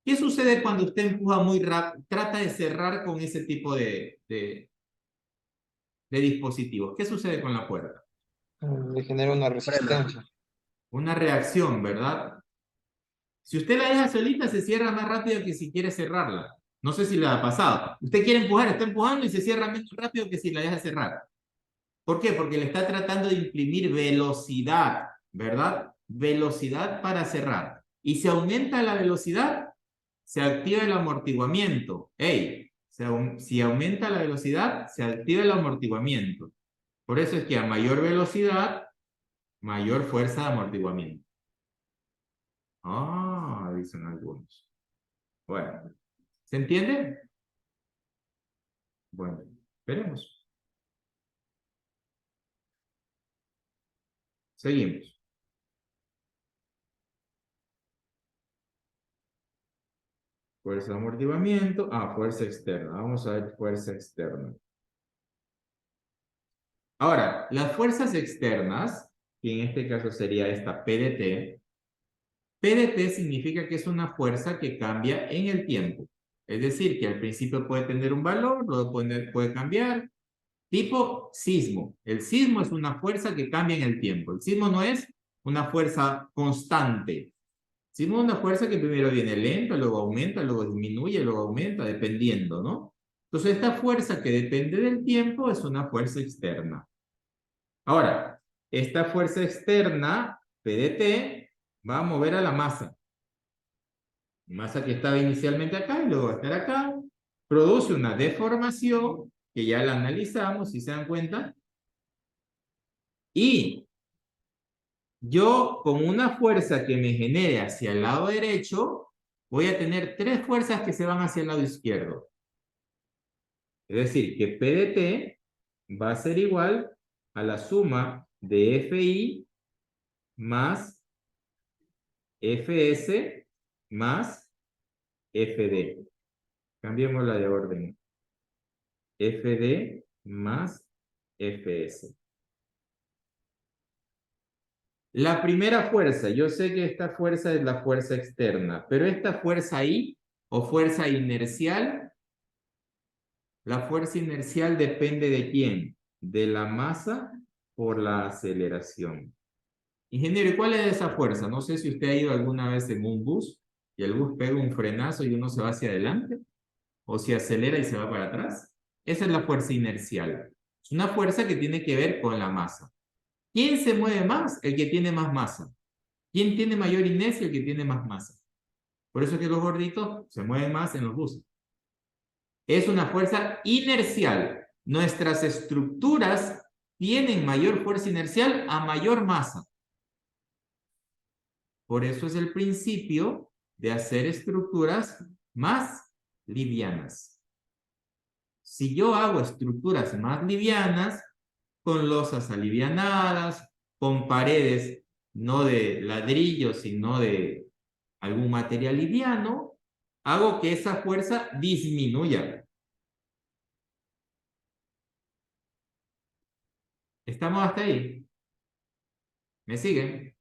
¿Qué sucede cuando usted empuja muy rápido? Trata de cerrar con ese tipo de dispositivos. ¿Qué sucede con la puerta? Le genera una resistencia. Una reacción, ¿verdad? Si usted la deja solita, se cierra más rápido que si quiere cerrarla. No sé si le ha pasado. Usted quiere empujar, está empujando y se cierra menos rápido que si la deja cerrar. ¿Por qué? Porque le está tratando de imprimir velocidad, ¿verdad? Velocidad para cerrar. Y si aumenta la velocidad, se activa el amortiguamiento. ¡Ey! Si aumenta la velocidad, se activa el amortiguamiento. Por eso es que a mayor velocidad, mayor fuerza de amortiguamiento. Ah, dicen algunos. Bueno, ¿se entiende? Bueno, veremos. Seguimos. Fuerza de amortiguamiento. Ah, fuerza externa. Vamos a ver fuerza externa. Ahora, las fuerzas externas, que en este caso sería esta PDT. PDT significa que es una fuerza que cambia en el tiempo. Es decir, que al principio puede tener un valor, luego puede cambiar. Tipo sismo. El sismo es una fuerza que cambia en el tiempo. El sismo no es una fuerza constante. Sino una fuerza que primero viene lenta, luego aumenta, luego disminuye, luego aumenta, dependiendo, ¿no? Entonces, esta fuerza que depende del tiempo es una fuerza externa. Ahora, esta fuerza externa, PDT, va a mover a la masa. Masa que estaba inicialmente acá y luego va a estar acá. Produce una deformación, que ya la analizamos, si se dan cuenta. Y yo, con una fuerza que me genere hacia el lado derecho, voy a tener tres fuerzas que se van hacia el lado izquierdo. Es decir, que PDT va a ser igual a la suma de FI más FS más FD. Cambiémosla de orden. FD más FS. La primera fuerza, yo sé que esta fuerza es la fuerza externa, pero esta fuerza I o fuerza inercial, la fuerza inercial depende de quién, de la masa por la aceleración. Ingeniero, ¿y cuál es esa fuerza? No sé si usted ha ido alguna vez en un bus y el bus pega un frenazo y uno se va hacia adelante, o se acelera y se va para atrás. Esa es la fuerza inercial. Es una fuerza que tiene que ver con la masa. ¿Quién se mueve más? El que tiene más masa. ¿Quién tiene mayor inercia? El que tiene más masa. Por eso es que los gorditos se mueven más en los buses. Es una fuerza inercial. Nuestras estructuras tienen mayor fuerza inercial a mayor masa. Por eso es el principio de hacer estructuras más livianas. Si yo hago estructuras más livianas, con losas alivianadas, con paredes no de ladrillo, sino de algún material liviano, hago que esa fuerza disminuya. ¿Estamos hasta ahí? ¿Me siguen?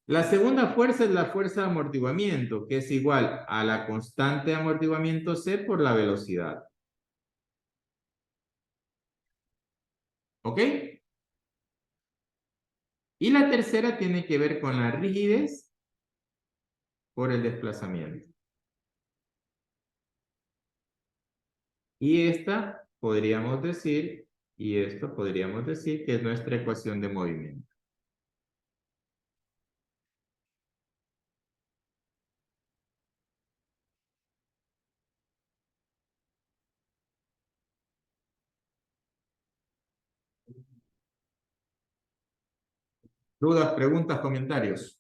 La segunda fuerza es la fuerza de amortiguamiento, que es igual a la constante de amortiguamiento C por la velocidad. ¿Ok? Y la tercera tiene que ver con la rigidez por el desplazamiento. Y esta podríamos decir, y esto podríamos decir que es nuestra ecuación de movimiento. ¿Dudas, preguntas, comentarios?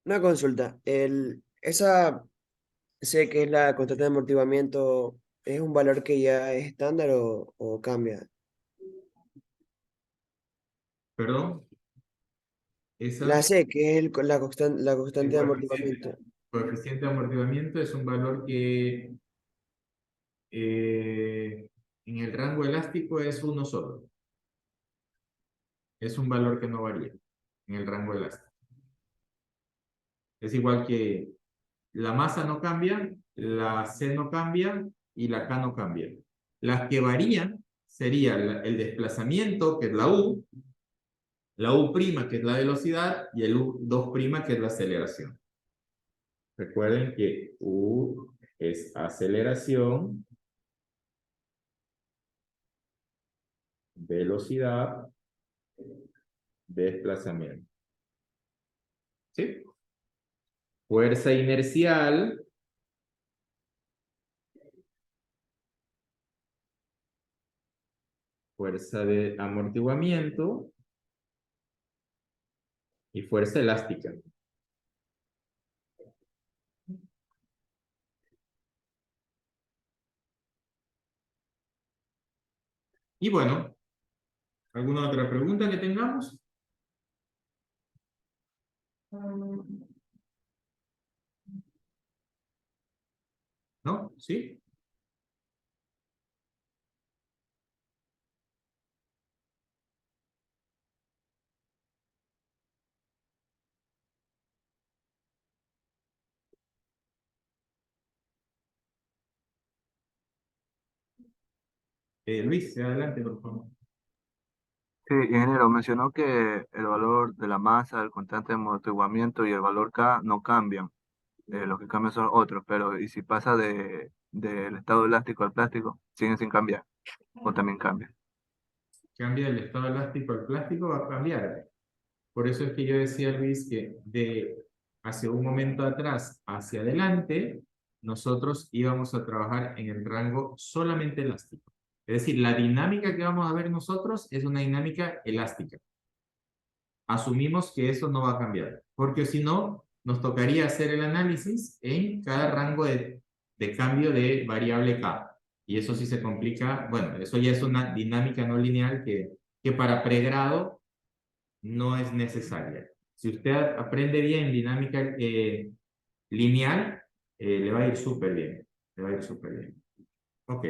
Una consulta. Sé que es la constante de amortiguamiento, ¿es un valor que ya es estándar o cambia? ¿Perdón? La Esa, C, que es la el constante de amortiguamiento. coeficiente de amortiguamiento es un valor que en el rango elástico es uno solo. es un valor que no varía en el rango elástico. Es igual que la masa no cambia, la C no cambia y la K no cambia. Las que varían sería el desplazamiento, que es la U prima, que es la velocidad, y el U2 prima, que es la aceleración. Recuerden que U es aceleración, velocidad, desplazamiento. ¿Sí? Fuerza inercial, fuerza de amortiguamiento y fuerza elástica. Y bueno, ¿alguna otra pregunta que tengamos? ¿No? ¿Sí? Luis, adelante, por favor. Sí, ingeniero, mencionó que el valor de la masa, el constante de amortiguamiento y el valor K no cambian. Los que cambian son otros, pero ¿y si pasa del estado elástico al plástico? ¿Siguen sin cambiar? ¿O también cambian? Cambia el estado elástico al plástico, va a cambiar. Por eso es que yo decía, Luis, que de hace un momento atrás hacia adelante, nosotros íbamos a trabajar en el rango solamente elástico. Es decir, la dinámica que vamos a ver nosotros es una dinámica elástica. Asumimos que eso no va a cambiar, porque si no, nos tocaría hacer el análisis en cada rango de cambio de variable K. Y eso sí se complica, bueno, eso ya es una dinámica no lineal que para pregrado no es necesaria. Si usted aprende bien dinámica lineal, le va a ir súper bien. Le va a ir súper bien. Ok.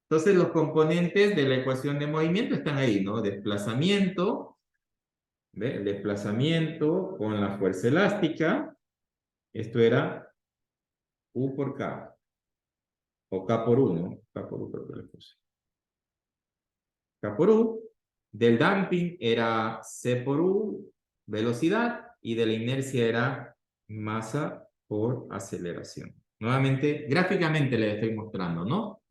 Entonces los componentes de la ecuación de movimiento están ahí, ¿no? Desplazamiento, ¿ve? El desplazamiento con la fuerza elástica. Esto era U por K. O K por U, ¿no? K por U creo que le puse. K por U. Del damping era C por U, velocidad, y de la inercia era masa por aceleración. Nuevamente, gráficamente les estoy mostrando, ¿no?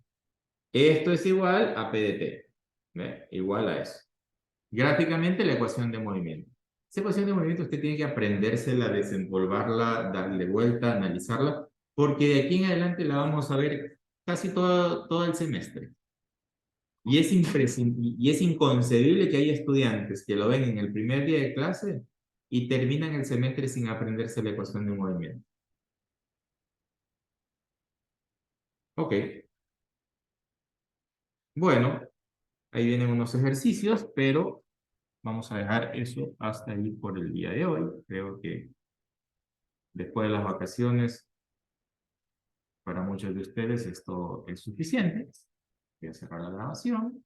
Esto es igual a PdT, ¿ve? Igual a eso. Gráficamente la ecuación de movimiento. Esa ecuación de movimiento usted tiene que aprendérsela, desenvolverla, darle vuelta, analizarla, porque de aquí en adelante la vamos a ver casi todo el semestre. Y es inconcebible que haya estudiantes que lo ven en el primer día de clase y terminan el semestre sin aprenderse la ecuación de movimiento. Ok. Bueno, ahí vienen unos ejercicios, pero vamos a dejar eso hasta ahí por el día de hoy. Creo que después de las vacaciones, para muchos de ustedes esto es suficiente. Voy a cerrar la grabación.